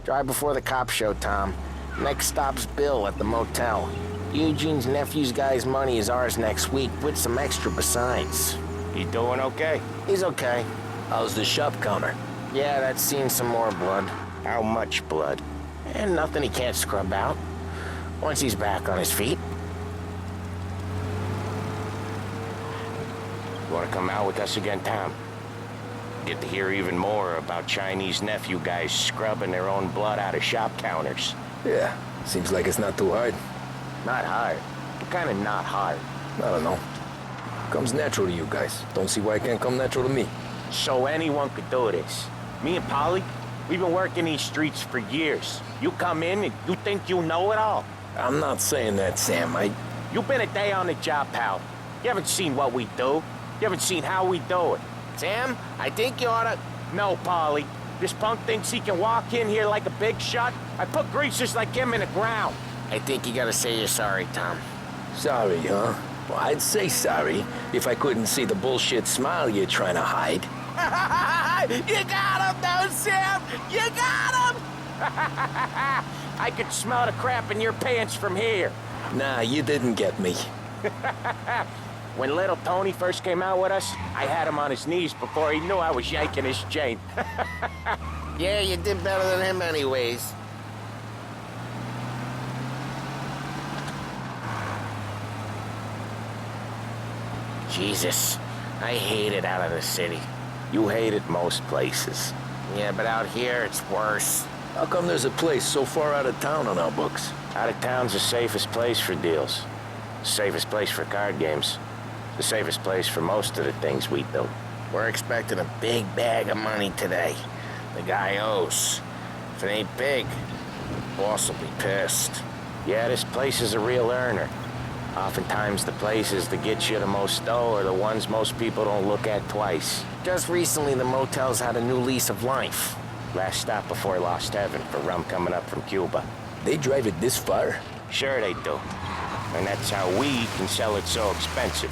Drive before the cops show, Tom. Next stop's Bill at the motel. Eugene's nephew's guy's money is ours next week, with some extra besides. He doing okay? He's okay. How's the shop counter? Yeah, that's seen some more blood. How much blood? And nothing he can't scrub out. Once he's back on his feet. You wanna come out with us again, Tom? Get to hear even more about Chinese nephew guys scrubbing their own blood out of shop counters. Yeah, seems like it's not too hard. Not hard? What kind of not hard? I don't know. Comes natural to you guys. Don't see why it can't come natural to me. So anyone could do this. Me and Polly, we've been working these streets for years. You come in and you think you know it all. I'm not saying that, Sam. You've been a day on the job, pal. You haven't seen what we do. You haven't seen how we do it. Sam, I think you oughta... No, Polly. This punk thinks he can walk in here like a big shot. I put greasers like him in the ground. I think you gotta say you're sorry, Tom. Sorry, huh? Well, I'd say sorry if I couldn't see the bullshit smile you're trying to hide. You got him, though, Sam! You got him! I could smell the crap in your pants from here. Nah, you didn't get me. When little Tony first came out with us, I had him on his knees before he knew I was yanking his chain. Yeah, you did better than him anyways. Jesus, I hate it out of the city. You hate it most places. Yeah, but out here, it's worse. How come there's a place so far out of town on our books? Out of town's the safest place for deals. The safest place for card games. The safest place for most of the things we do. We're expecting a big bag of money today. The guy owes. If it ain't big, the boss will be pissed. Yeah, this place is a real earner. Oftentimes the places that get you the most dough are the ones most people don't look at twice. Just recently, the motel's had a new lease of life. Last stop before Lost Heaven for rum coming up from Cuba. They drive it this far? Sure they do. And that's how we can sell it so expensive.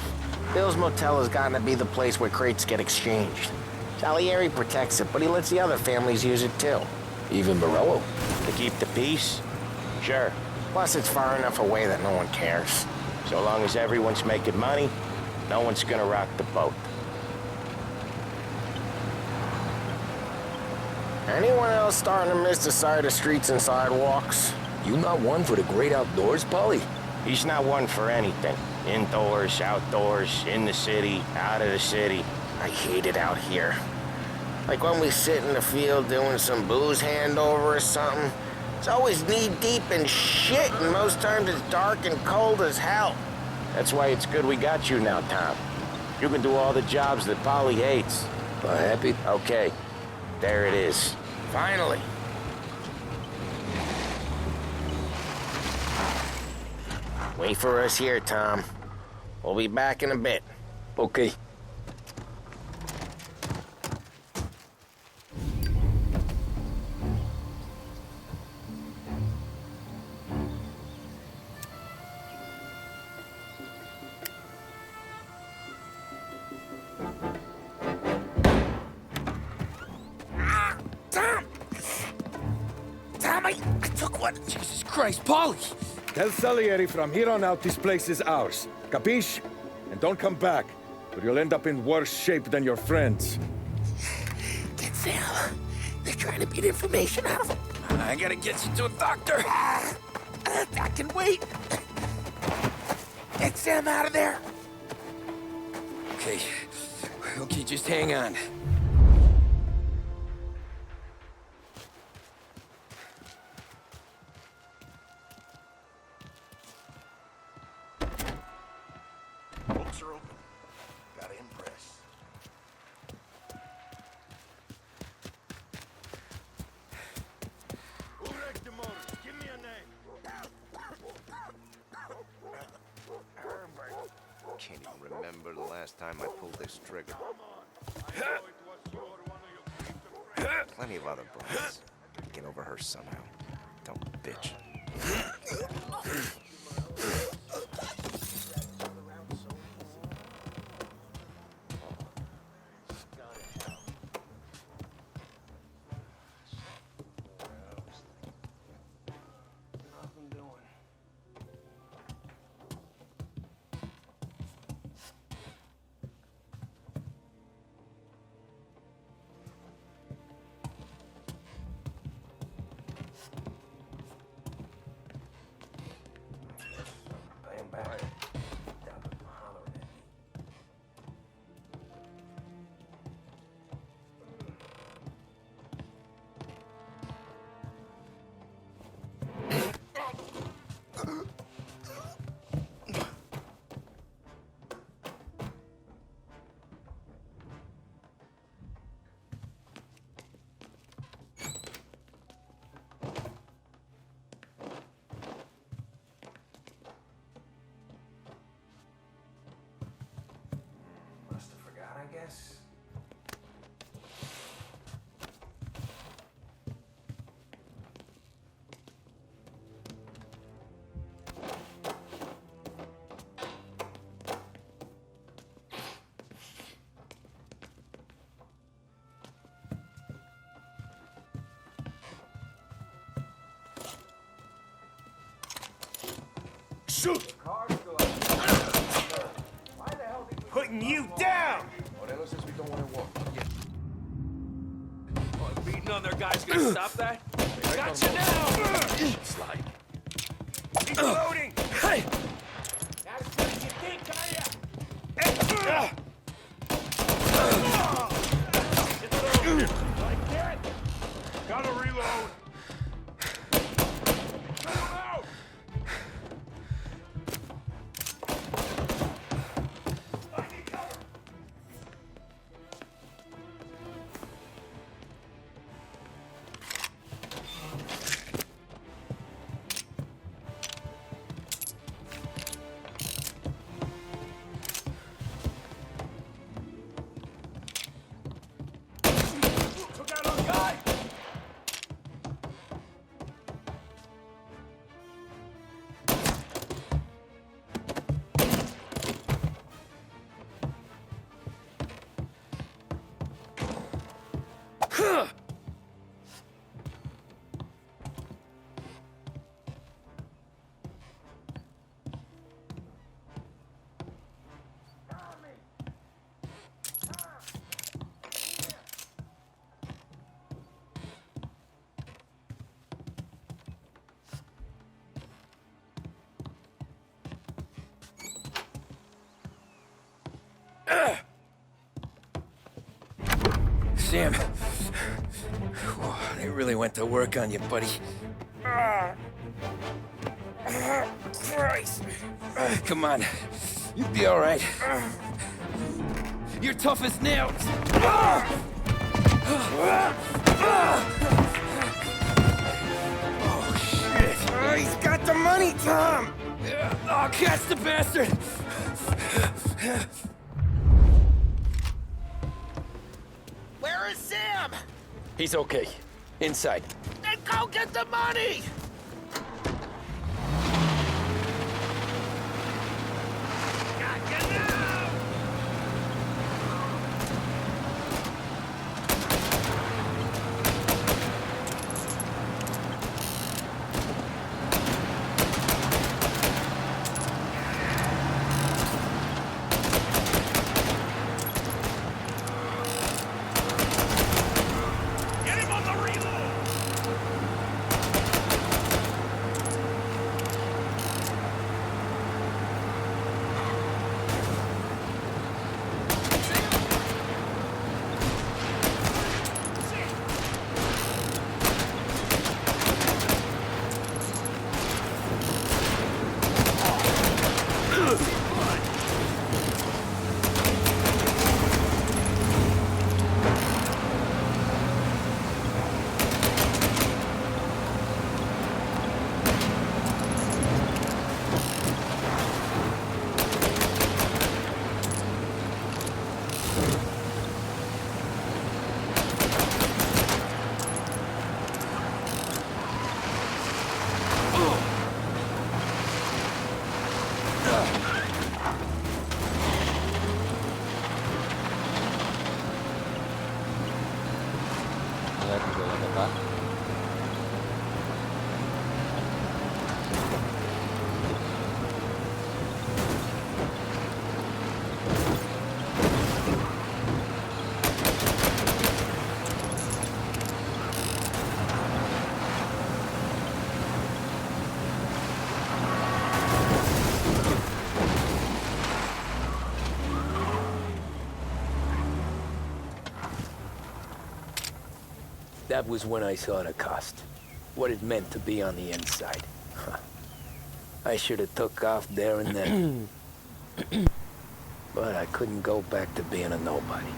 Bill's Motel has gotten to be the place where crates get exchanged. Salieri protects it, but he lets the other families use it too. Even Morello? To keep the peace? Sure. Plus it's far enough away that no one cares. So long as everyone's making money, no one's gonna rock the boat. Anyone else starting to miss the side of streets and sidewalks? You not one for the great outdoors, Polly? He's not one for anything. Indoors, outdoors, in the city, out of the city. I hate it out here. Like when we sit in the field doing some booze handover or something. It's always knee-deep in shit, and most times it's dark and cold as hell. That's why it's good we got you now, Tom. You can do all the jobs that Polly hates. Happy? Okay. There it is. Finally. Wait for us here, Tom. We'll be back in a bit. Okay. Tom, I took one. Jesus Christ, Polly! Tell Salieri from here on out this place is ours. Capiche? And don't come back, or you'll end up in worse shape than your friends. Get Sam. They're trying to beat information out of him. I gotta get you to a doctor. I can wait. Get Sam out of there. Okay. Okay, just hang on. Books are open. Gotta impress. remember the last time I pulled this trigger. Plenty of other bullets. Get over her somehow. Don't bitch. Must have forgot, I guess. Shoot! Putting you down! Moreno says we don't want to walk. Oh, beating on their guys gonna stop that? Gotcha now! Slide. Reloading! Hey! Not as good as you think, are ya? Like that? Gotta reload! Get him out! Took out our guy! Sam. They really went to work on you, buddy. Christ. Come on. You'll be all right. You're tough as nails. Oh, shit. He's got the money, Tom. Oh, catch the bastard. Where is Sam? He's okay. Inside. Then go get the money! Gotcha now! Get him on the reload! That was when I saw the cost. What it meant to be on the inside. Huh. I should have took off there and then. But I couldn't go back to being a nobody.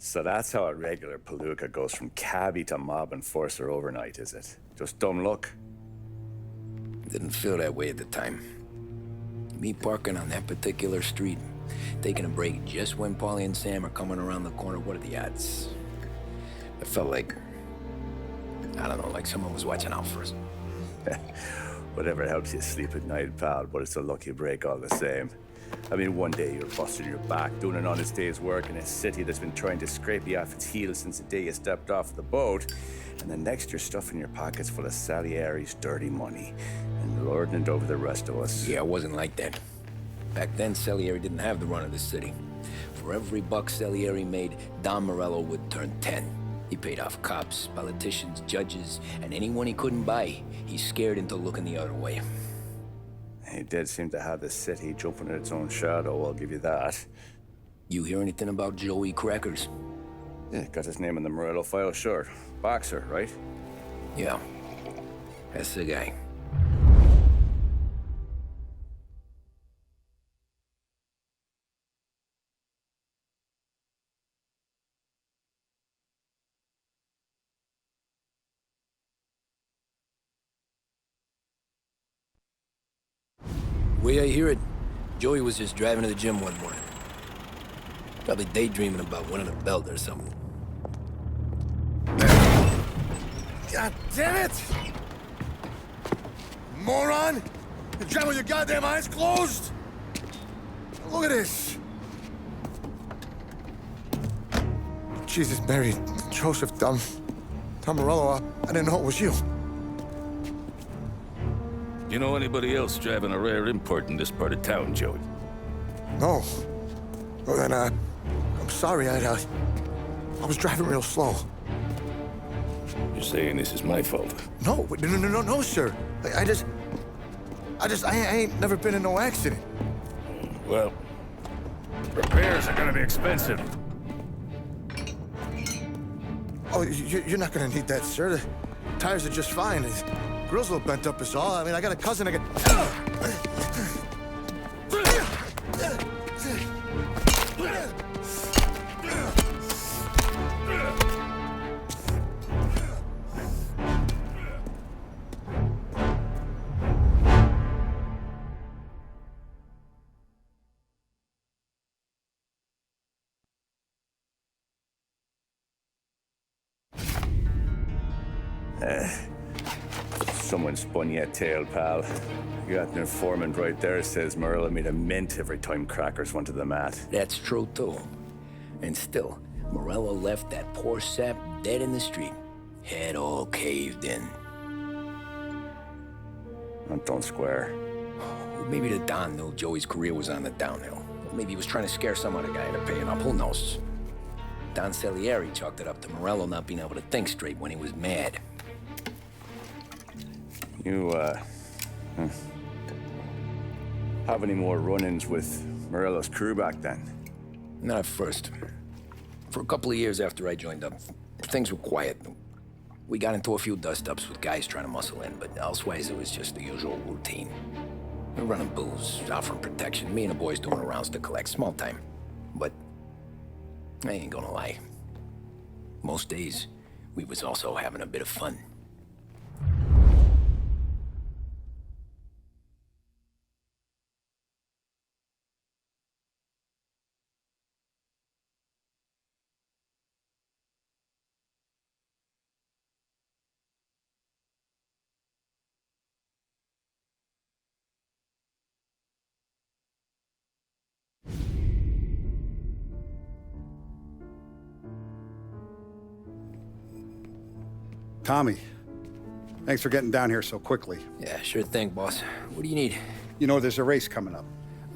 So that's how a regular palooka goes from cabbie to mob enforcer overnight, is it? Just dumb luck? Didn't feel that way at the time. Me parking on that particular street, taking a break just when Paulie and Sam are coming around the corner, what are the odds? I felt like, I don't know, like someone was watching out for us. Whatever helps you sleep at night, pal, but it's a lucky break all the same. I mean, one day you're busting your back, doing an honest day's work in a city that's been trying to scrape you off its heels since the day you stepped off the boat, and the next you're stuffing your pockets full of Salieri's dirty money and lording it over the rest of us. Yeah, it wasn't like that. Back then, Salieri didn't have the run of the city. For every buck Salieri made, Don Morello would turn 10. He paid off cops, politicians, judges, and anyone he couldn't buy, he scared into looking the other way. He did seem to have the city jumping at its own shadow, I'll give you that. You hear anything about Joey Crackers? Yeah, got his name in the Morello file, sure. Boxer, right? Yeah, that's the guy. Way I hear it, Joey was just driving to the gym one morning. Probably daydreaming about winning a belt or something. God damn it! Moron! You drive with your goddamn eyes closed? Look at this! Jesus, Mary, Joseph, Tom Morello, I didn't know it was you. You know anybody else driving a rare import in this part of town, Joey? No. Well, then, I'm sorry, I was driving real slow. You're saying this is my fault? No, sir. I ain't never been in no accident. Well, repairs are gonna be expensive. Oh, you're not gonna need that, sir. The tires are just fine. The grill's a little bent up is all. I mean, I got a cousin I can... Someone spun you a tail, pal. You got an informant right there says Morello made a mint every time Crackers went to the mat. That's true, too. And still, Morello left that poor sap dead in the street. Head all caved in. That don't square. Maybe the Don knew Joey's career was on the downhill. Maybe he was trying to scare some other guy into paying up. Who knows? Don Salieri chalked it up to Morello not being able to think straight when he was mad. You, have any more run-ins with Morello's crew back then? Not at first. For a couple of years after I joined up, things were quiet. We got into a few dust-ups with guys trying to muscle in, but elsewise it was just the usual routine. We're running booze, offering protection, me and the boys doing the rounds to collect, small time. But I ain't gonna lie. Most days, we was also having a bit of fun. Tommy, thanks for getting down here so quickly. Yeah, sure thing, boss. What do you need? You know, there's a race coming up.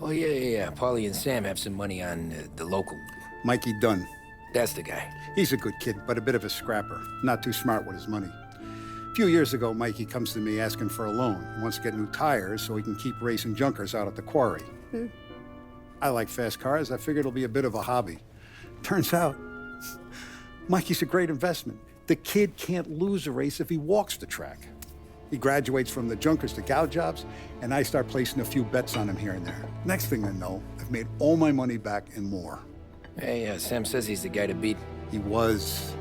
Oh, yeah. Paulie and Sam have some money on the local. Mikey Dunn. That's the guy. He's a good kid, but a bit of a scrapper. Not too smart with his money. A few years ago, Mikey comes to me asking for a loan. He wants to get new tires so he can keep racing junkers out at the quarry. I like fast cars. I figured it'll be a bit of a hobby. Turns out, Mikey's a great investment. The kid can't lose a race if he walks the track. He graduates from the junkers to gal jobs, and I start placing a few bets on him here and there. Next thing I know, I've made all my money back and more. Hey, Sam says he's the guy to beat. He was.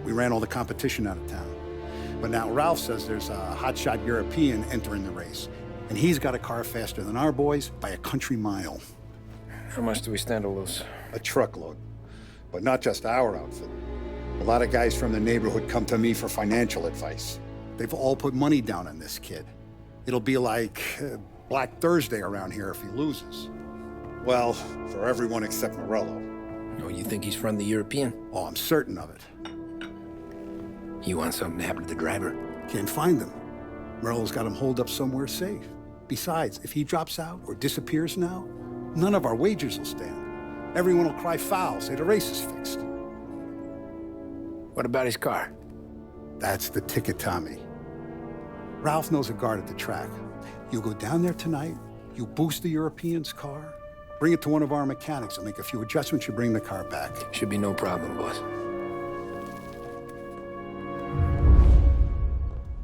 We ran all the competition out of town. But now Ralph says there's a hotshot European entering the race, and he's got a car faster than our boys by a country mile. How much do we stand to lose? A truckload. But not just our outfit. A lot of guys from the neighborhood come to me for financial advice. They've all put money down on this kid. It'll be like Black Thursday around here if he loses. Well, for everyone except Morello. Oh, you think he's from the European? Oh, I'm certain of it. You want something to happen to the driver? Can't find him. Morello's got him holed up somewhere safe. Besides, if he drops out or disappears now, none of our wagers will stand. Everyone will cry foul, say the race is fixed. What about his car? That's the ticket, Tommy. Ralph knows a guard at the track. You go down there tonight, you boost the European's car, bring it to one of our mechanics, and make a few adjustments, you bring the car back. Should be no problem, boss.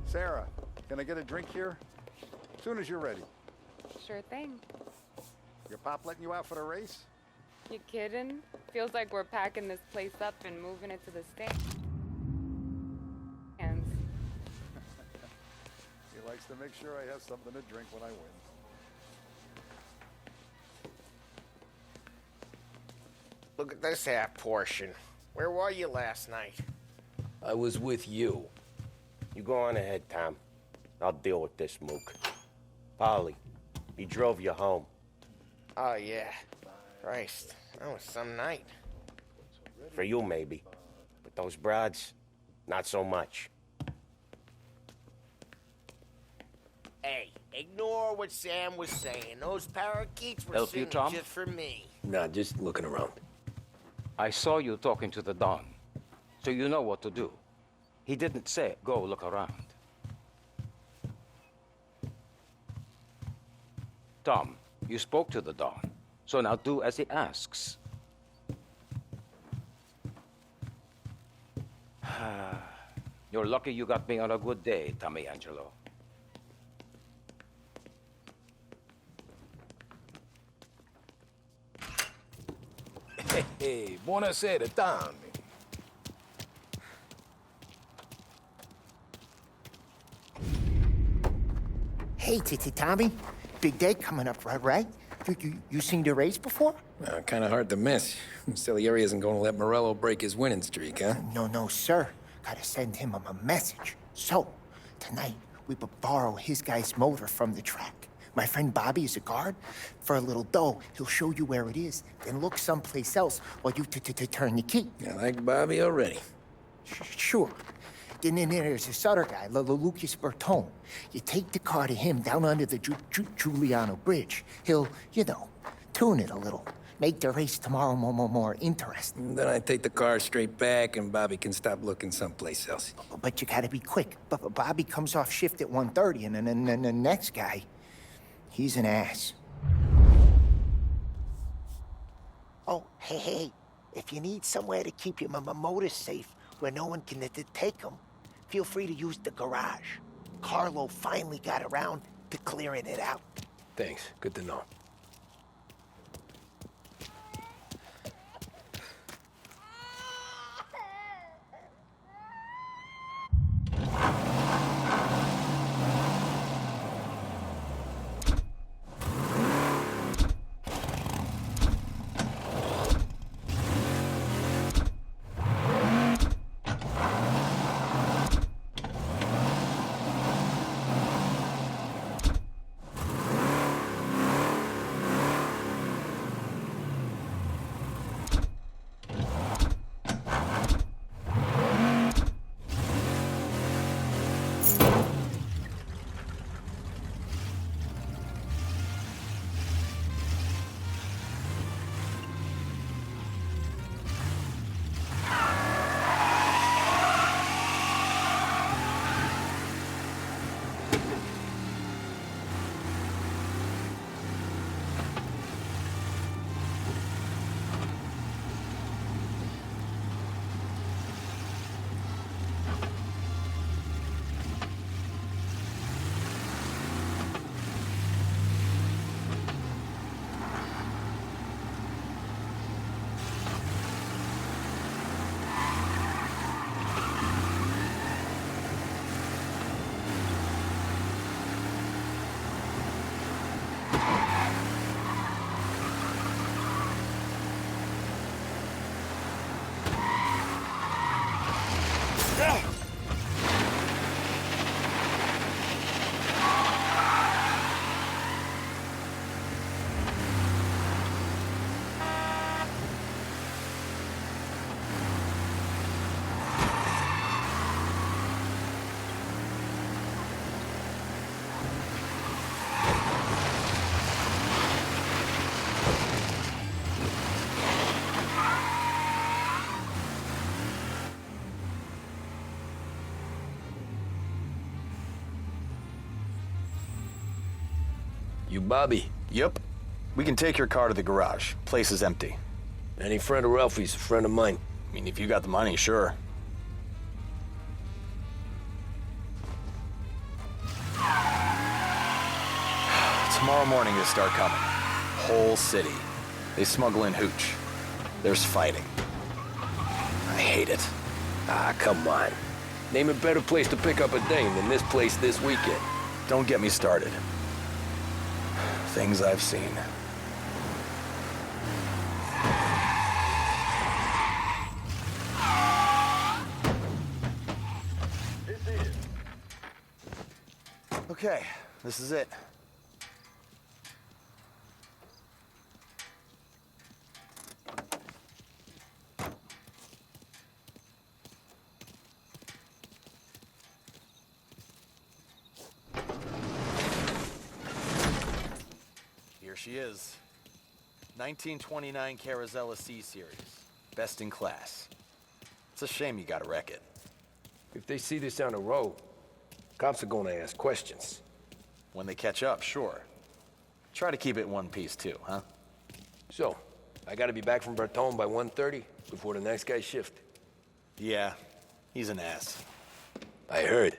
Sarah, can I get a drink here? As soon as you're ready. Sure thing. Your pop letting you out for the race? You kidding? Feels like we're packing this place up and moving it to the stands. He likes to make sure I have something to drink when I win. Look at this half portion. Where were you last night? I was with you. You go on ahead, Tom. I'll deal with this mook. Polly, he drove you home. Oh, yeah. Christ, that was some night. For you, maybe. But those broads, not so much. Hey, ignore what Sam was saying. Those parakeets were Help you, singing Tom? just for me. Nah, just looking around. I saw you talking to the Don, so you know what to do. He didn't say, go look around. Tom, you spoke to the Don, so now do as he asks. You're lucky you got me on a good day, Tommy Angelo. Hey, buonasera, Tommy. Hey, Tommy. Big day coming up, right? You seen the race before? Kind of hard to miss. Salieri isn't going to let Morello break his winning streak, huh? No, sir. Gotta send him a message. So, tonight, we borrow his guy's motor from the track. My friend Bobby is a guard. For a little dough, he'll show you where it is, then look someplace else while you turn the key. I like Bobby already. Sure. Then there's this other guy, Lucas Bertone. You take the car to him down under the Giuliano Bridge. He'll, tune it a little. Make the race tomorrow more interesting. Then I take the car straight back and Bobby can stop looking someplace else. But you gotta be quick. But Bobby comes off shift at 1:30, and then the next guy, he's an ass. Oh, hey, if you need somewhere to keep your motor safe where no one can take them, feel free to use the garage. Carlo finally got around to clearing it out. Thanks. Good to know. You Bobby? Yep. We can take your car to the garage. Place is empty. Any friend of Ralphie's, a friend of mine. I mean, if you got the money, sure. Tomorrow morning they start coming. Whole city. They smuggle in hooch. There's fighting. I hate it. Ah, come on. Name a better place to pick up a dame than this place this weekend. Don't get me started. Things I've seen. Okay, this is it. Here she is. 1929 Carazella C-Series. Best in class. It's a shame you gotta wreck it. If they see this on the road, cops are gonna ask questions. When they catch up, sure. Try to keep it in one piece too, huh? So, I gotta be back from Bertone by 1:30 before the next guy's shift. Yeah, he's an ass. I heard.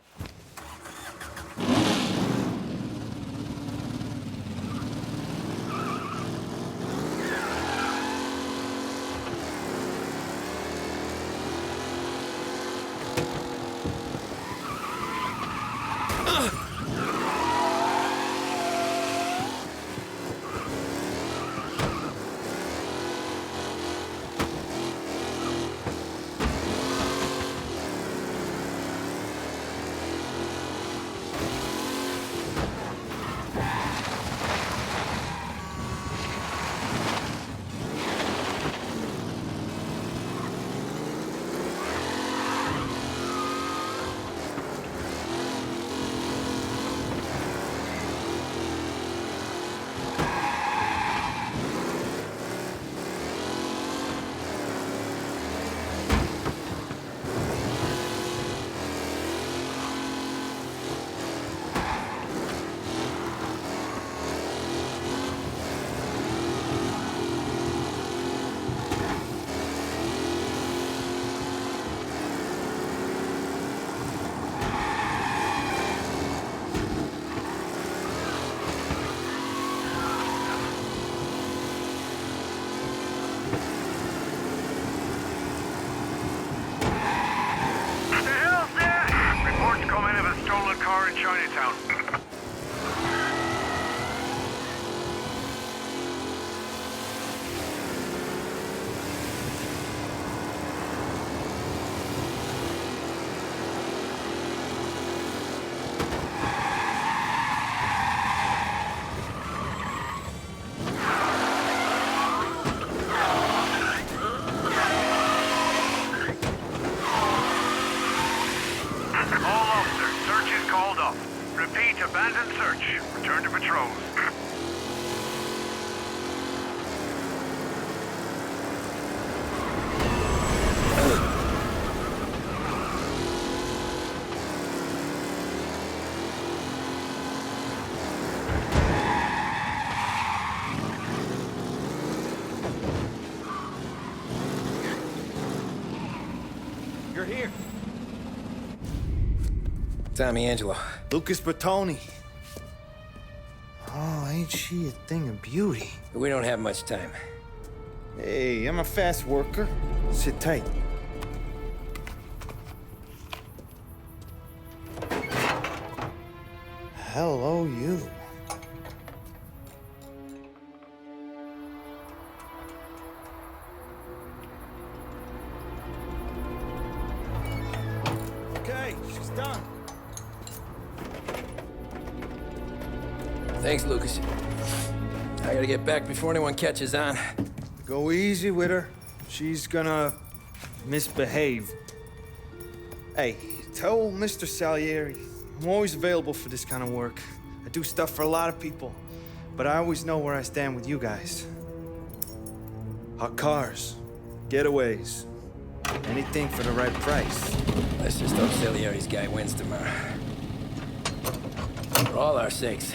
Chinatown. All officers, search is Repeat, abandoned search. Return to patrols. You're here. Tommy Angelo. Lucas Bertoni. Oh, ain't she a thing of beauty? We don't have much time. Hey, I'm a fast worker. Sit tight. Hello, you. Okay, she's done. Thanks, Lucas. I gotta get back before anyone catches on. Go easy with her. She's gonna misbehave. Hey, tell Mr. Salieri I'm always available for this kind of work. I do stuff for a lot of people, but I always know where I stand with you guys. Hot cars, getaways, anything for the right price. Let's just hope Salieri's guy wins tomorrow. For all our sakes.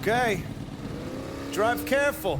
Okay. Drive careful.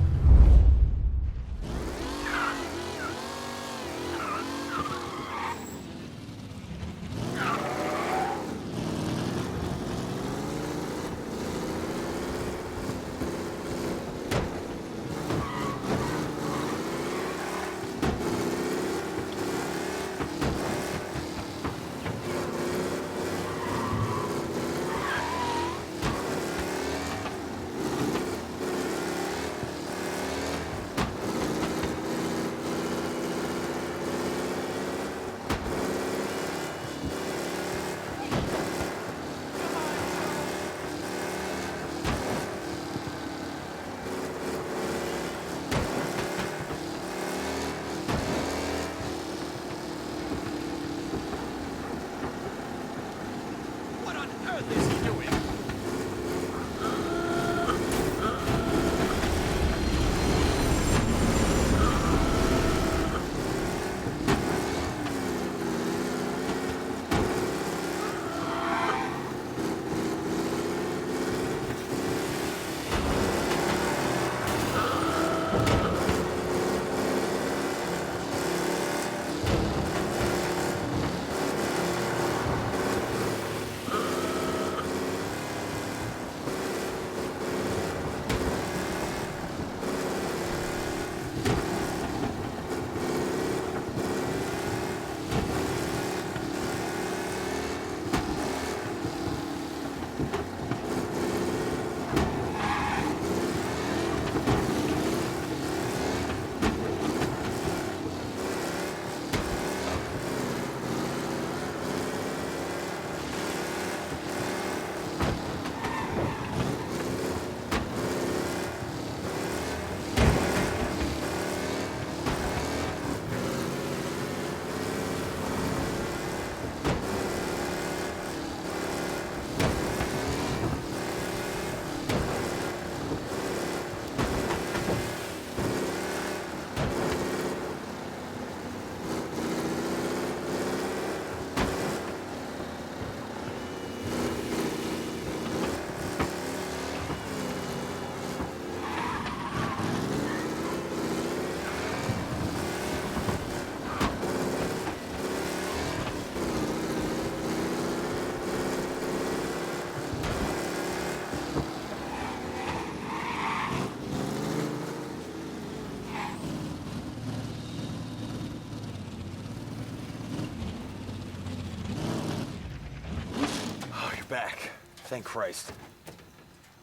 Back. Thank Christ.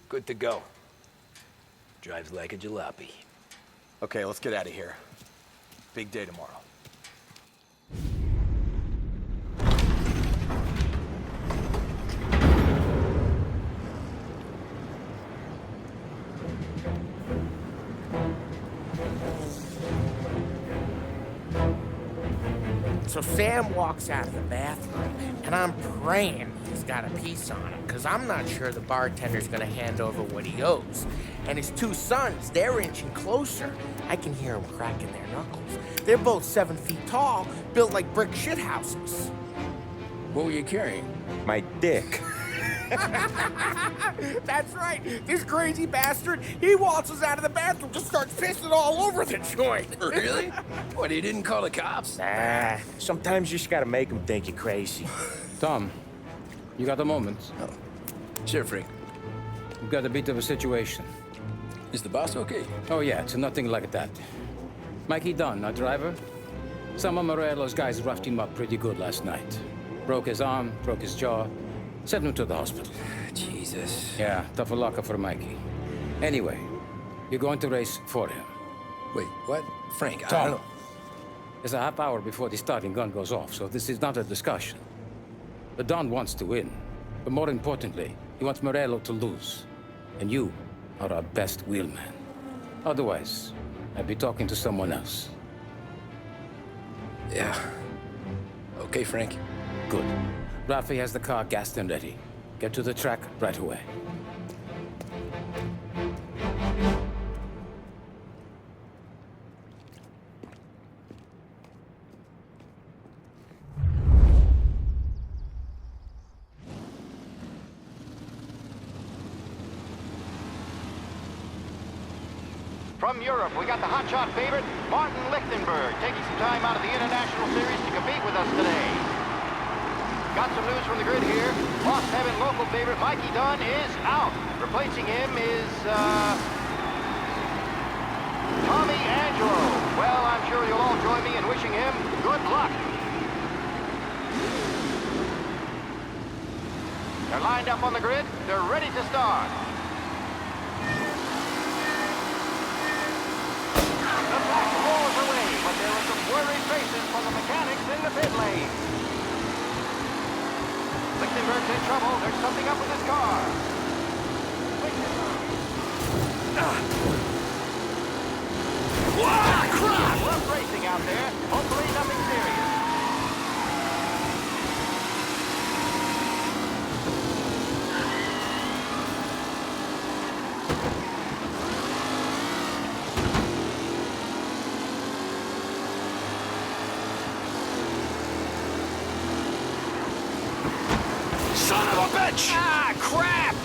Good to go. Drives like a jalopy. Okay, let's get out of here. Big day tomorrow. So Sam walks out of the bathroom, and I'm praying he's got a piece on him, because I'm not sure the bartender's gonna hand over what he owes. And his two sons, they're inching closer. I can hear them cracking their knuckles. They're both 7 feet tall, built like brick shithouses. What were you carrying? My dick. That's right. This crazy bastard, he waltzes out of the bathroom, just starts pissing all over the joint. Really? What, he didn't call the cops? Nah, sometimes you just gotta make them think you're crazy. Tom, you got a moment? Oh. Sure, Frank. We've got a bit of a situation. Is the boss okay? Oh, yeah, it's nothing like that. Mikey Dunn, our driver. Some of Morello's guys roughed him up pretty good last night. Broke his arm, broke his jaw. Sent him to the hospital. Jesus. Yeah, tough luck for Mikey. Anyway, you're going to race for him. Wait, what? Frank, I Tom, don't... it's a half hour before the starting gun goes off, so this is not a discussion. The Don wants to win, but more importantly, he wants Morello to lose. And you are our best wheelman. Otherwise, I'd be talking to someone else. Yeah. Okay, Frank. Good. Rafi has the car gassed and ready. Get to the track right away. From Europe, we got the hotshot favorite, Martin Lichtenberg, taking some time out of the International Series to compete with us today. Got some news from the grid here. Lost Heaven local favorite Mikey Dunn is out. Replacing him is, Tommy Angelo. Well, I'm sure you'll all join me in wishing him good luck. They're lined up on the grid. They're ready to start. The track roars away, but there are some worried faces from the mechanics in the pit lane. Lichtenberg's in trouble. There's something up with his car. What? Crap! Rough racing out there. Hopefully nothing serious. Son of a bitch! Ah, crap!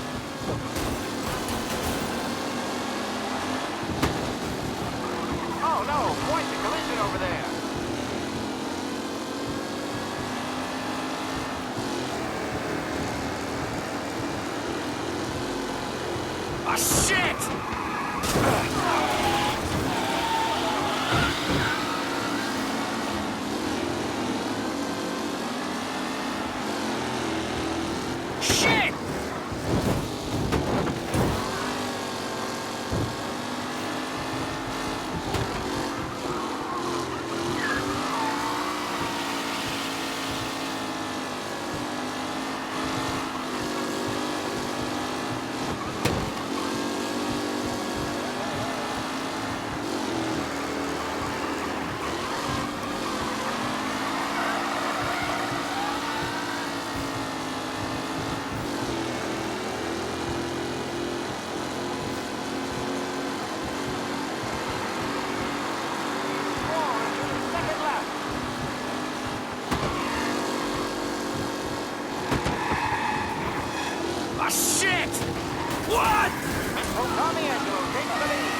Oh no, quite the collision over there. Ah, shit! Shit! Ah, shit! What? So Tommy Angelo takes the lead.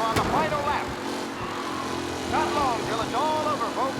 on the final lap. Not long till it's all over, folks.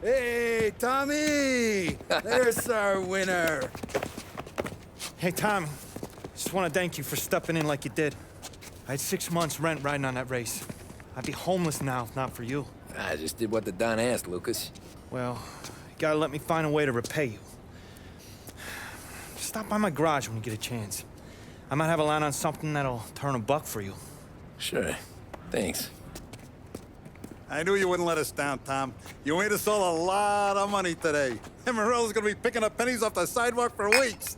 Hey, Tommy! There's our winner. Hey, Tommy. Just want to thank you for stepping in like you did. I had 6 months rent riding on that race. I'd be homeless now if not for you. I just did what the Don asked, Lucas. Well, you gotta let me find a way to repay you. Stop by my garage when you get a chance. I might have a line on something that'll turn $1 for you. Sure. Thanks. I knew you wouldn't let us down, Tom. You made us all a lot of money today. And Morello's gonna be picking up pennies off the sidewalk for weeks.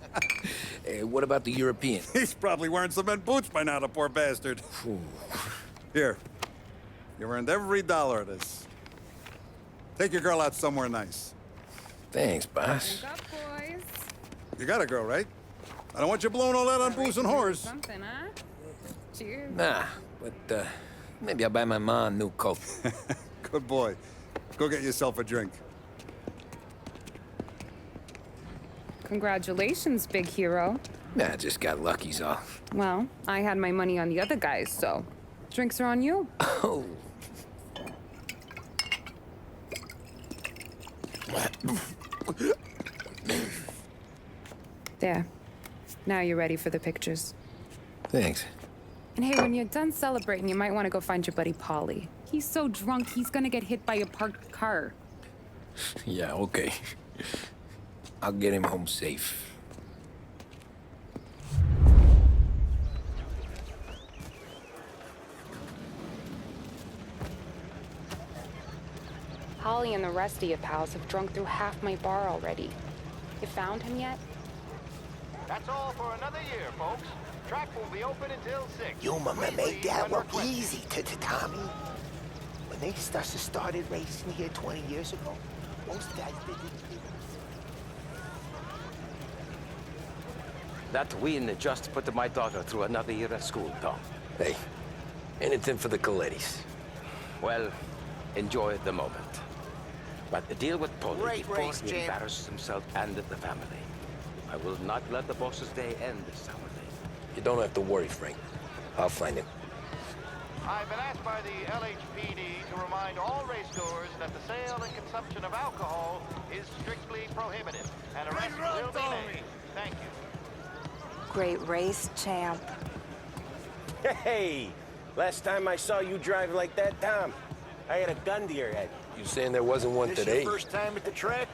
Hey, what about the European? He's probably wearing cement boots by now, the poor bastard. Here. You earned every dollar of this. Take your girl out somewhere nice. Thanch, boss. Wake up, boys. You got a girl, right? I don't want you blowing all that on booze and whores. Something, huh? Cheers. Nah, but, maybe I'll buy my ma a new coat. Good boy. Go get yourself a drink. Congratulations, big hero. Nah, just got lucky's all. Well, I had my money on the other guys, so drinks are on you. Oh. There. Now you're ready for the pictures. Thanks. And hey, when you're done celebrating, you might want to go find your buddy Paulie. He's so drunk, he's gonna get hit by a parked car. Yeah, okay. I'll get him home safe. Holly and the rest of your pals have drunk through half my bar already. You found him yet? That's all for another year, folks. Track will be open until 6. You made that look easy to Tommy. When they started racing here 20 years ago, most guys didn't. That win just put my daughter through another year at school, Tom. Hey, anything for the Colettis. Well, enjoy the moment. But deal with Paulie Great before race, he Jim. embarrasses himself and the family. I will not let the boss's day end this Saturday. You don't have to worry, Frank. I'll find him. I've been asked by the LHPD to remind all racegoers that the sale and consumption of alcohol is strictly prohibited, and arrests will be made. Thank you. Great race, champ. Hey! Last time I saw you drive like that, Tom, I had a gun to your head. You saying there wasn't one today? Your first time at the track?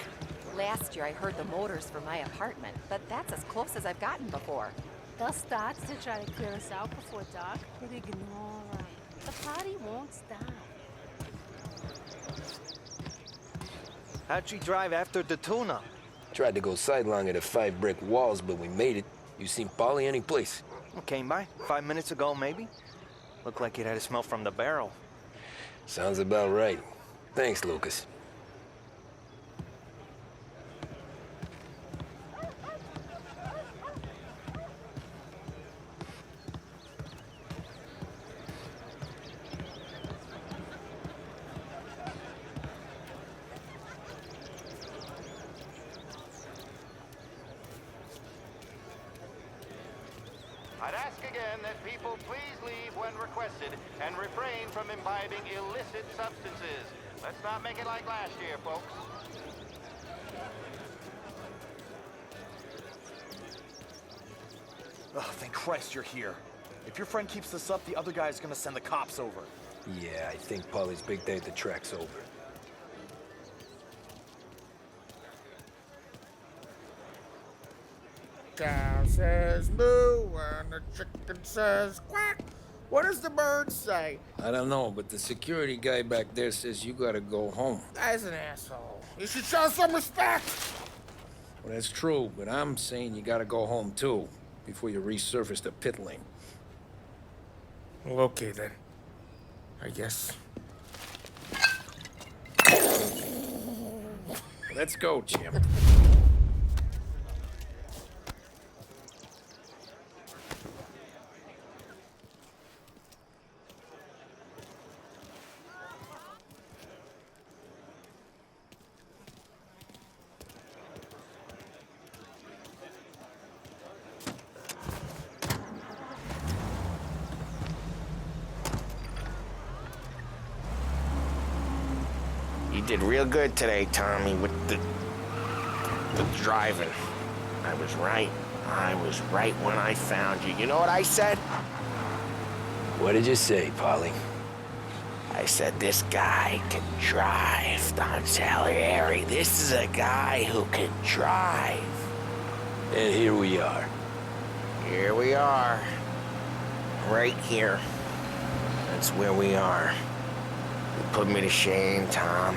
Last year I heard the motors for my apartment, but that's as close as I've gotten before. They'll start to try to clear us out before dark, but ignore them. The party won't stop. How'd she drive after the tuna? Tried to go sidelong at the 5 brick walls, but we made it. You seen Polly any place? Came by 5 minutes ago, maybe. Looked like it had a smell from the barrel. Sounds about right. Thanks, Lucas. I'd ask again that people please leave when requested and refrain from imbibing illicit substances. Let's not make it like last year, folks. Oh, thank Christ you're here. If your friend keeps this up, the other guy's gonna send the cops over. Yeah, I think Polly's big day at the track's over. Cow says moo and the chicken says quack. What does the bird say? I don't know, but the security guy back there says you gotta go home. Guy's an asshole. You should show some respect. Well, that's true, but I'm saying you gotta go home too, before you resurface the pit lane. Well, okay then. I guess. Let's go, Jim. You did real good today, Tommy, with the driving. I was right. I was right when I found you. You know what I said? What did you say, Polly? I said, this guy can drive, Don Salieri. This is a guy who can drive. And here we are. Here we are. Right here. That's where we are. You put me to shame, Tom.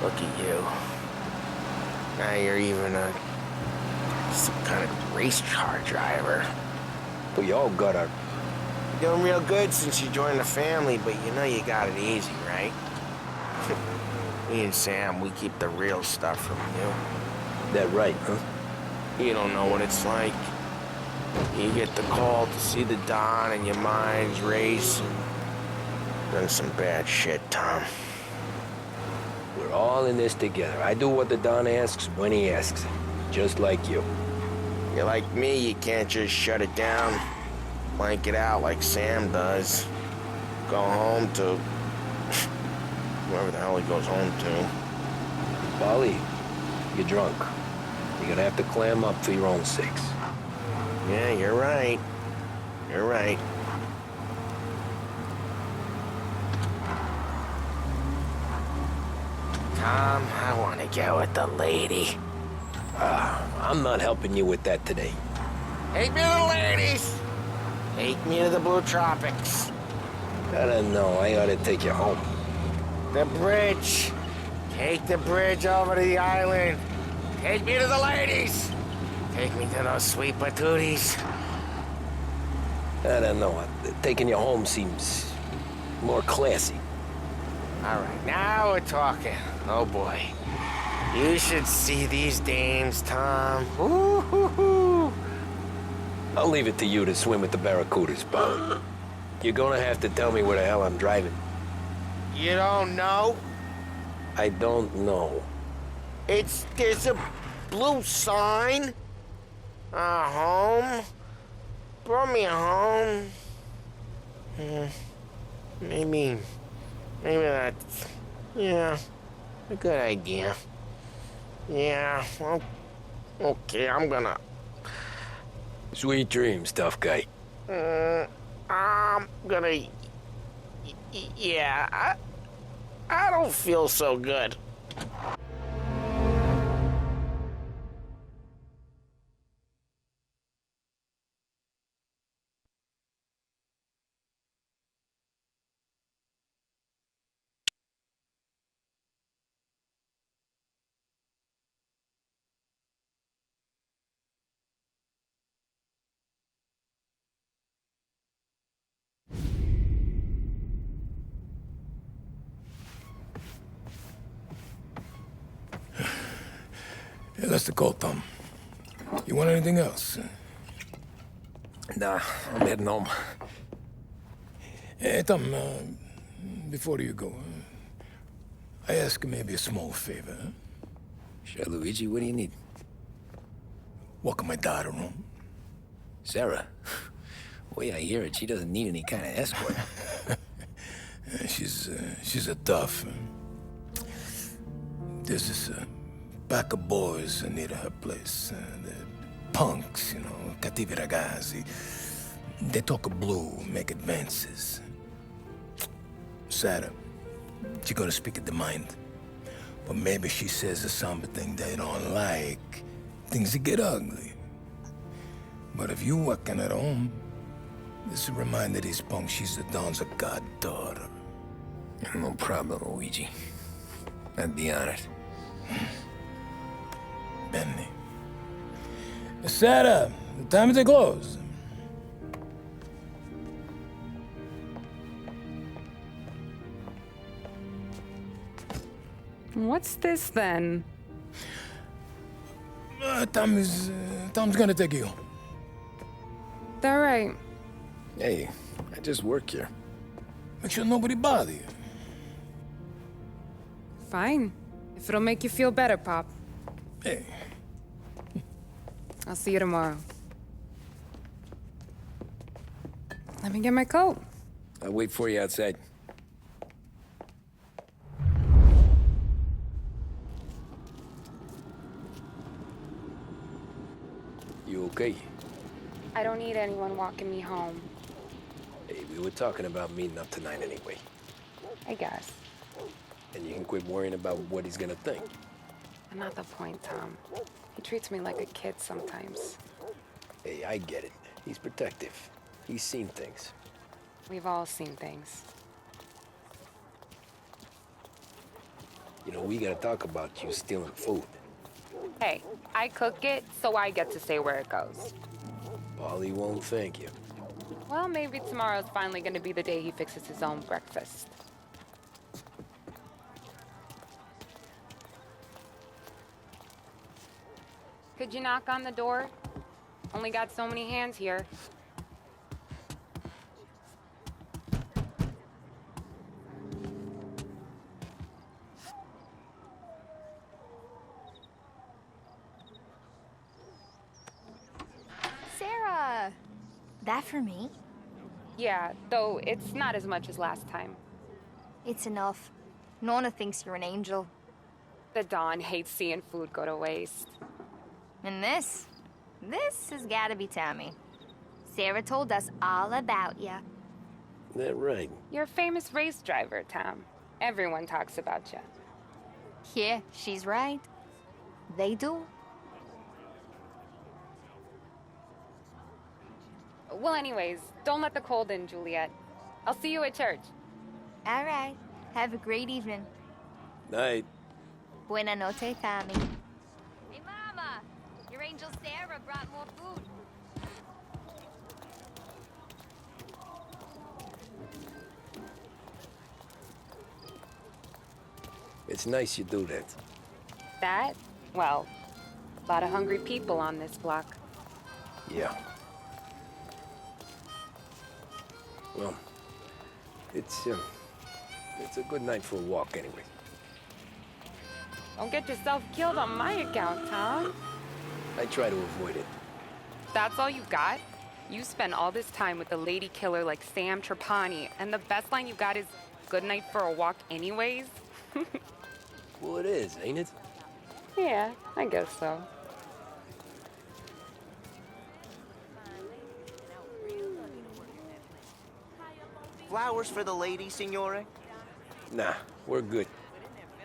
Look at you. Now you're even some kind of race car driver. We all got our... You're doing real good since you joined the family, but you know you got it easy, right? Me and Sam, we keep the real stuff from you. That right, huh? You don't know what it's like. You get the call to see the Don and your mind's racing. Done some bad shit, Tom. We're all in this together. I do what the Don asks when he asks it. Just like you. You're like me, you can't just shut it down, blank it out like Sam does. Go home to... whoever the hell he goes home to. Polly, you're drunk. You're gonna have to clam up for your own sakes. Yeah, you're right. You're right. Tom, I want to get with the lady. I'm not helping you with that today. Take me to the ladies! Take me to the Blue Tropics. I don't know. I ought to take you home. The bridge. Take the bridge over to the island. Take me to the ladies. Take me to those sweet patooties. I don't know. Taking you home seems more classy. All right, now we're talking. Oh, boy. You should see these dames, Tom. Ooh. I'll leave it to you to swim with the barracudas, Polly. You're gonna have to tell me where the hell I'm driving. You don't know? I don't know. There's a blue sign. Home. Brought me home. Maybe that's, yeah, a good idea. Yeah, well, okay, I'm gonna... Sweet dreams, tough guy. I'm gonna... Yeah, I don't feel so good. Yeah, that's the call, Tom. You want anything else? Nah, I'm heading home. Hey, Tom, before you go, I ask maybe a small favor. Huh? Sure, Luigi, what do you need? Walk my daughter home. Sarah? Way I hear it, she doesn't need any kind of escort. She's a tough. There's this pack of boys near her place. They're punks, you know, cattivi ragazzi. They talk blue, make advances. Sarah, she gonna speak at the mind. But maybe she says something they don't like. Things get ugly. But if you working at home, this will remind these punks she's the Don's a goddaughter. No problem, Luigi. I'd be honored. Benny. Sarah, the time to close. What's this then? Tom's gonna take you. All right. Hey, I just work here. Make sure nobody bother you. Fine. If it'll make you feel better, Pop. Hey. I'll see you tomorrow. Let me get my coat. I'll wait for you outside. You okay? I don't need anyone walking me home. Hey, we were talking about meeting up tonight anyway. I guess. And you can quit worrying about what he's gonna think. Not the point, Tom. He treats me like a kid sometimes. Hey, I get it. He's protective. He's seen things. We've all seen things. You know, we gotta talk about you stealing food. Hey, I cook it, so I get to say where it goes. Paulie won't thank you. Well, maybe tomorrow's finally gonna be the day he fixes his own breakfast. Could you knock on the door? Only got so many hands here. Sarah! That for me? Yeah, though it's not as much as last time. It's enough. Nona thinks you're an angel. The Don hates seeing food go to waste. And this has gotta be Tommy. Sarah told us all about you. That right? You're a famous race driver, Tom. Everyone talks about you. Yeah, she's right. They do. Well, anyways, don't let the cold in, Juliet. I'll see you at church. All right. Have a great evening. Night. Buena noche, Tommy. Hey, Mama! Your angel Sarah brought more food. It's nice you do that. That? Well, a lot of hungry people on this block. Yeah. Well, it's a good night for a walk anyway. Don't get yourself killed on my account, Tom. I try to avoid it. That's all you got? You spend all this time with a lady killer like Sam Trapani, and the best line you got is, "Good night for a walk anyways"? Well, it is, ain't it? Yeah, I guess so. Flowers for the lady, signore? Nah, we're good.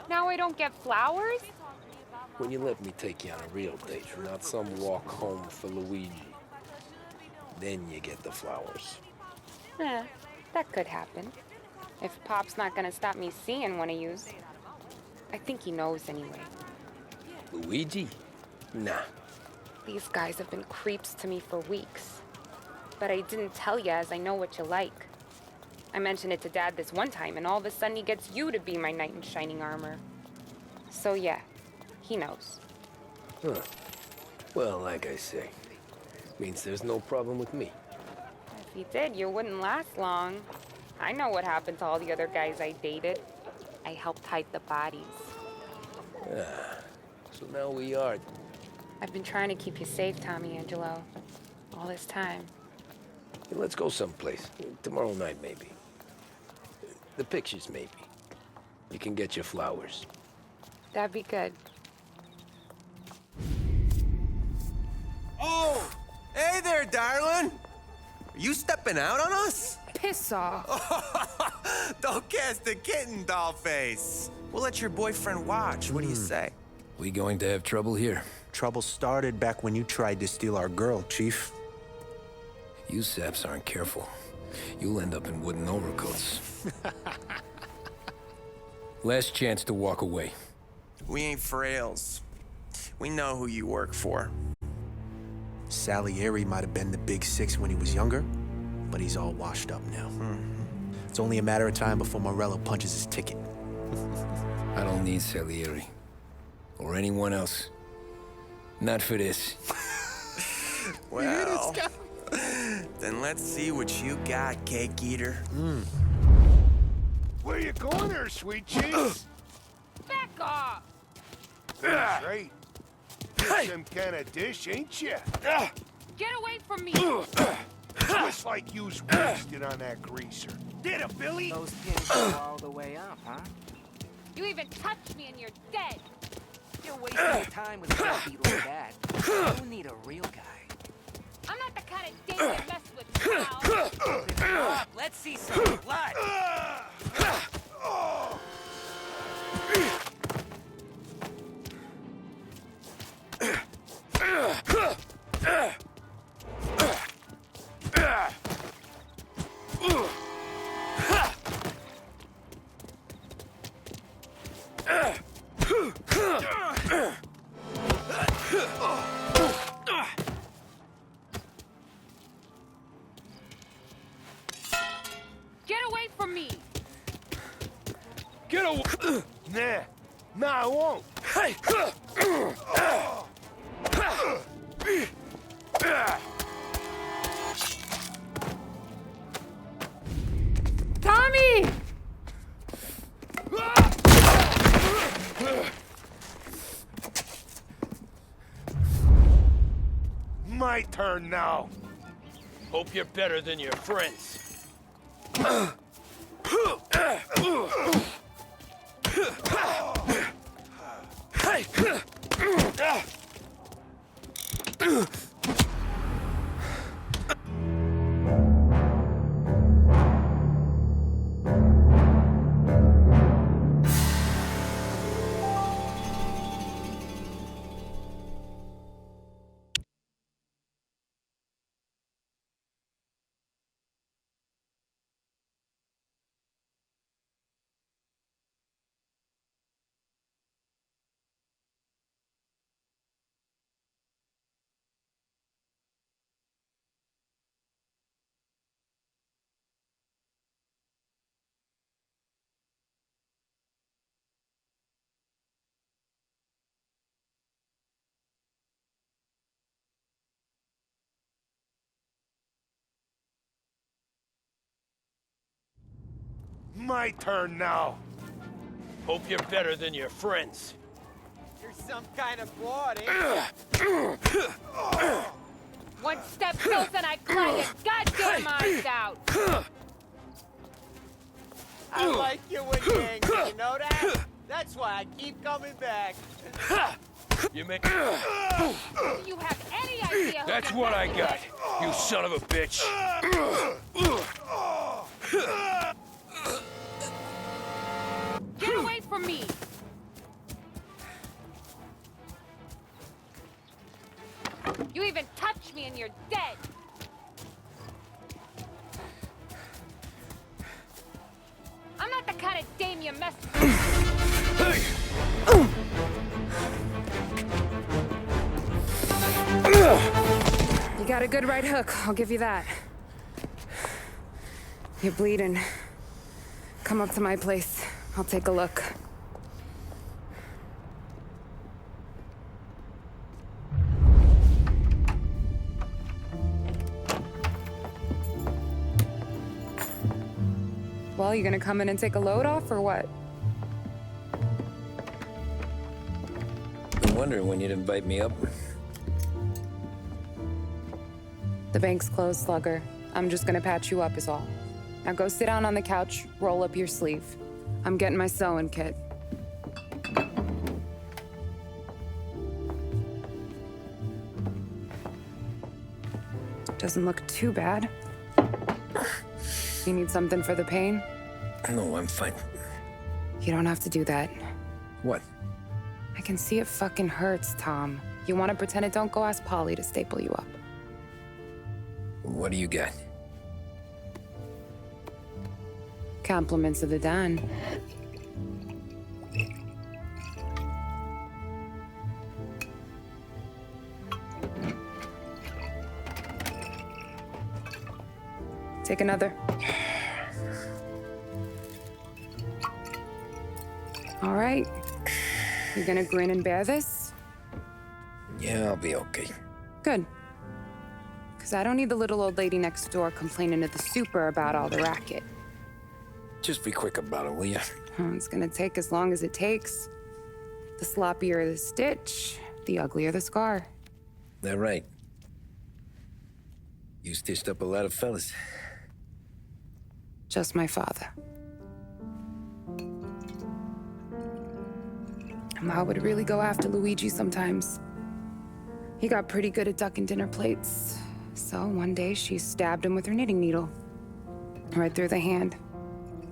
Now I don't get flowers? When you let me take you on a real date, not some walk home for Luigi, then you get the flowers. Eh, that could happen. If Pop's not gonna stop me seeing one of yous. I think he knows anyway. Luigi? Nah. These guys have been creeps to me for weeks. But I didn't tell you as I know what you like. I mentioned it to Dad this one time, and all of a sudden he gets you to be my knight in shining armor. So yeah, he knows. Huh. Well, like I say, means there's no problem with me. If you did, you wouldn't last long. I know what happened to all the other guys I dated. I helped hide the bodies. Ah, so now we are. I've been trying to keep you safe, Tommy Angelo. All this time. Hey, let's go someplace. Tomorrow night, maybe. The pictures, maybe. You can get your flowers. That'd be good. Oh! Hey there, darling! Are you stepping out on us? Piss off. Don't cast a kitten, dollface. We'll let your boyfriend watch. What do you say? We going to have trouble here? Trouble started back when you tried to steal our girl, Chief. You saps aren't careful. You'll end up in wooden overcoats. Last chance to walk away. We ain't frails. We know who you work for. Salieri might have been the big six when he was younger, but he's all washed up now. It's only a matter of time before Morello punches his ticket. I don't need Salieri. Or anyone else. Not for this. Well, then let's see what you got, cake eater. Where you going there, sweet cheeks? Back off! That's right. You're some kind of dish, ain't you? Get away from me! Looks like you's wasted on that greaser. Did it, Billy? Those pins go all the way up, huh? You even touched me and you're dead! You're wasting your time with a deadbeat like that. You need a real guy. I'm not the kind of date you mess with, pal! Open it up. Let's see some blood. Get away from me! Get away! Nah, I won't. Hey! Tommy! My turn now. Hope you're better than your friends. My turn now. Hope you're better than your friends. You're some kind of broad, ain't you? One step closer and I claw your goddamn eyes out! I like you when you're angry, you know that? That's why I keep coming back. You make... Do you have any idea who That's you're what I messing got, with? you son of a bitch. Get away from me! You even touch me and you're dead! I'm not the kind of dame you mess with. You got a good right hook, I'll give you that. You're bleeding. Come up to my place. I'll take a look. Well, you gonna come in and take a load off, or what? Been wondering when you'd invite me up. The bank's closed, Slugger. I'm just gonna patch you up is all. Now go sit down on the couch, roll up your sleeve. I'm getting my sewing kit. Doesn't look too bad. You need something for the pain? No, I'm fine. You don't have to do that. What? I can see it fucking hurts, Tom. You want to pretend it? Don't go ask Polly to staple you up. What do you got? Compliments of the Don. Take another. All right. You gonna grin and bear this? Yeah, I'll be okay. Good. Because I don't need the little old lady next door complaining to the super about all the racket. Just be quick about it, will ya? It's gonna take as long as it takes. The sloppier the stitch, the uglier the scar. That right. You stitched up a lot of fellas. Just my father. Ma would really go after Luigi sometimes. He got pretty good at ducking dinner plates. So one day she stabbed him with her knitting needle. Right through the hand.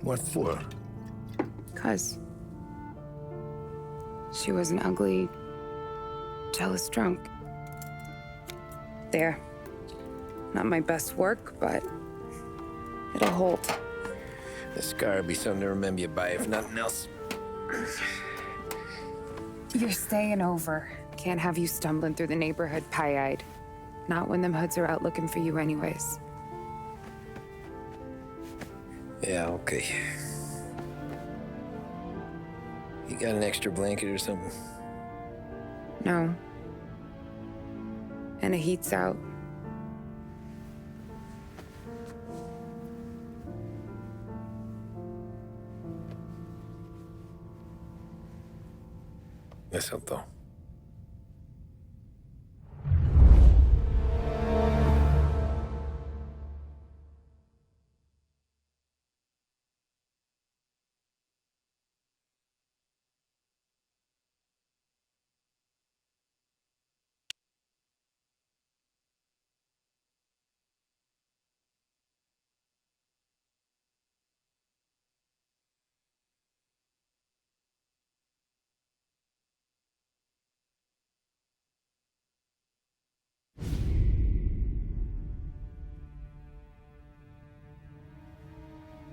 What for? 'Cause she was an ugly, jealous drunk. There. Not my best work, but it'll hold. The scar will be something to remember you by, if nothing else. You're staying over. Can't have you stumbling through the neighborhood pie-eyed. Not when them hoods are out looking for you anyways. Yeah, okay. You got an extra blanket or something? No. And the heat's out. Yes, I'll go.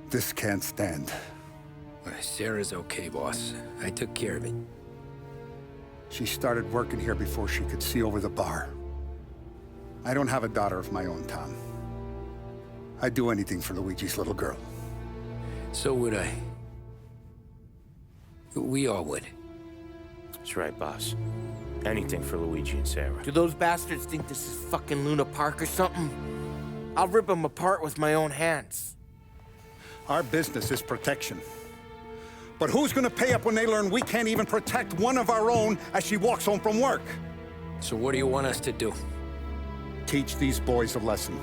This can't stand. Sarah's okay, boss. I took care of it. She started working here before she could see over the bar. I don't have a daughter of my own, Tom. I'd do anything for Luigi's little girl. So would I. We all would. That's right, boss. Anything for Luigi and Sarah. Do those bastards think this is fucking Luna Park or something? I'll rip them apart with my own hands. Our business is protection. But who's gonna pay up when they learn we can't even protect one of our own as she walks home from work? So what do you want us to do? Teach these boys a lesson.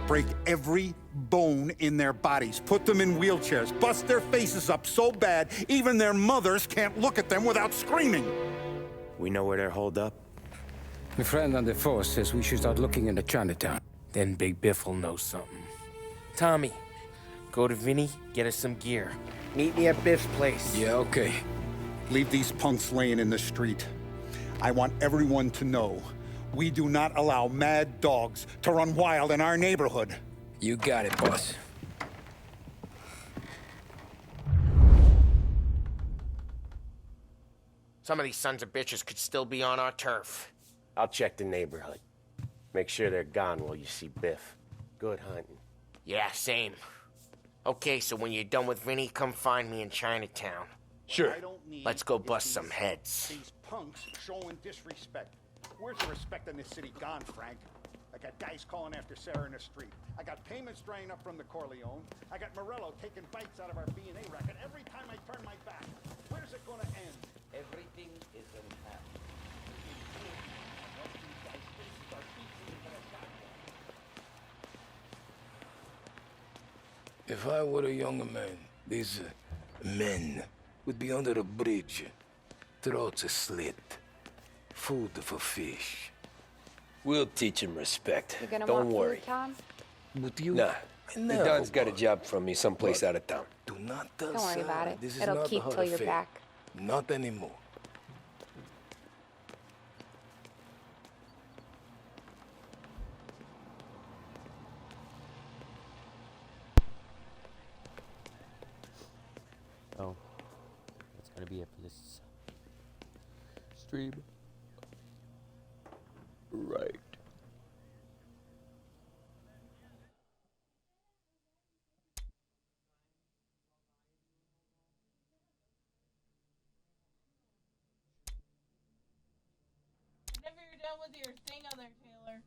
Break every bone in their bodies, put them in wheelchairs, bust their faces up so bad even their mothers can't look at them without screaming. We know where they're holed up? My friend on the force says we should start looking into Chinatown. Then Big Biff will know something. Tommy, go to Vinny, get us some gear. Meet me at Biff's place. Yeah, okay. Leave these punks laying in the street. I want everyone to know we do not allow mad dogs to run wild in our neighborhood. You got it, boss. Some of these sons of bitches could still be on our turf. I'll check the neighborhood. Make sure they're gone while you see Biff. Good hunting. Yeah, same. Okay, so when you're done with Vinny, come find me in Chinatown. Sure. Let's go bust some heads. These punks showing disrespect. Where's the respect in this city gone, Frank? I got guys calling after Sarah in the street. I got payments drying up from the Corleone. I got Morello taking bites out of our B&A racket every time I turn my back. Where's it gonna end? Everything is in half. If I were a younger man, these men would be under the bridge. Throats slit. Food for fish. We'll teach him respect. You gonna Don't want worry. food, Tom? But you... Nah. I The never Don's got a want. job from me someplace out of town. Do not tell Don't worry about Sarah it. this is It'll not keep the till hard you're fate. back. Not anymore. Oh, that's gonna be it for this stream. Right. Whenever you're done with your thing on there, Taylor.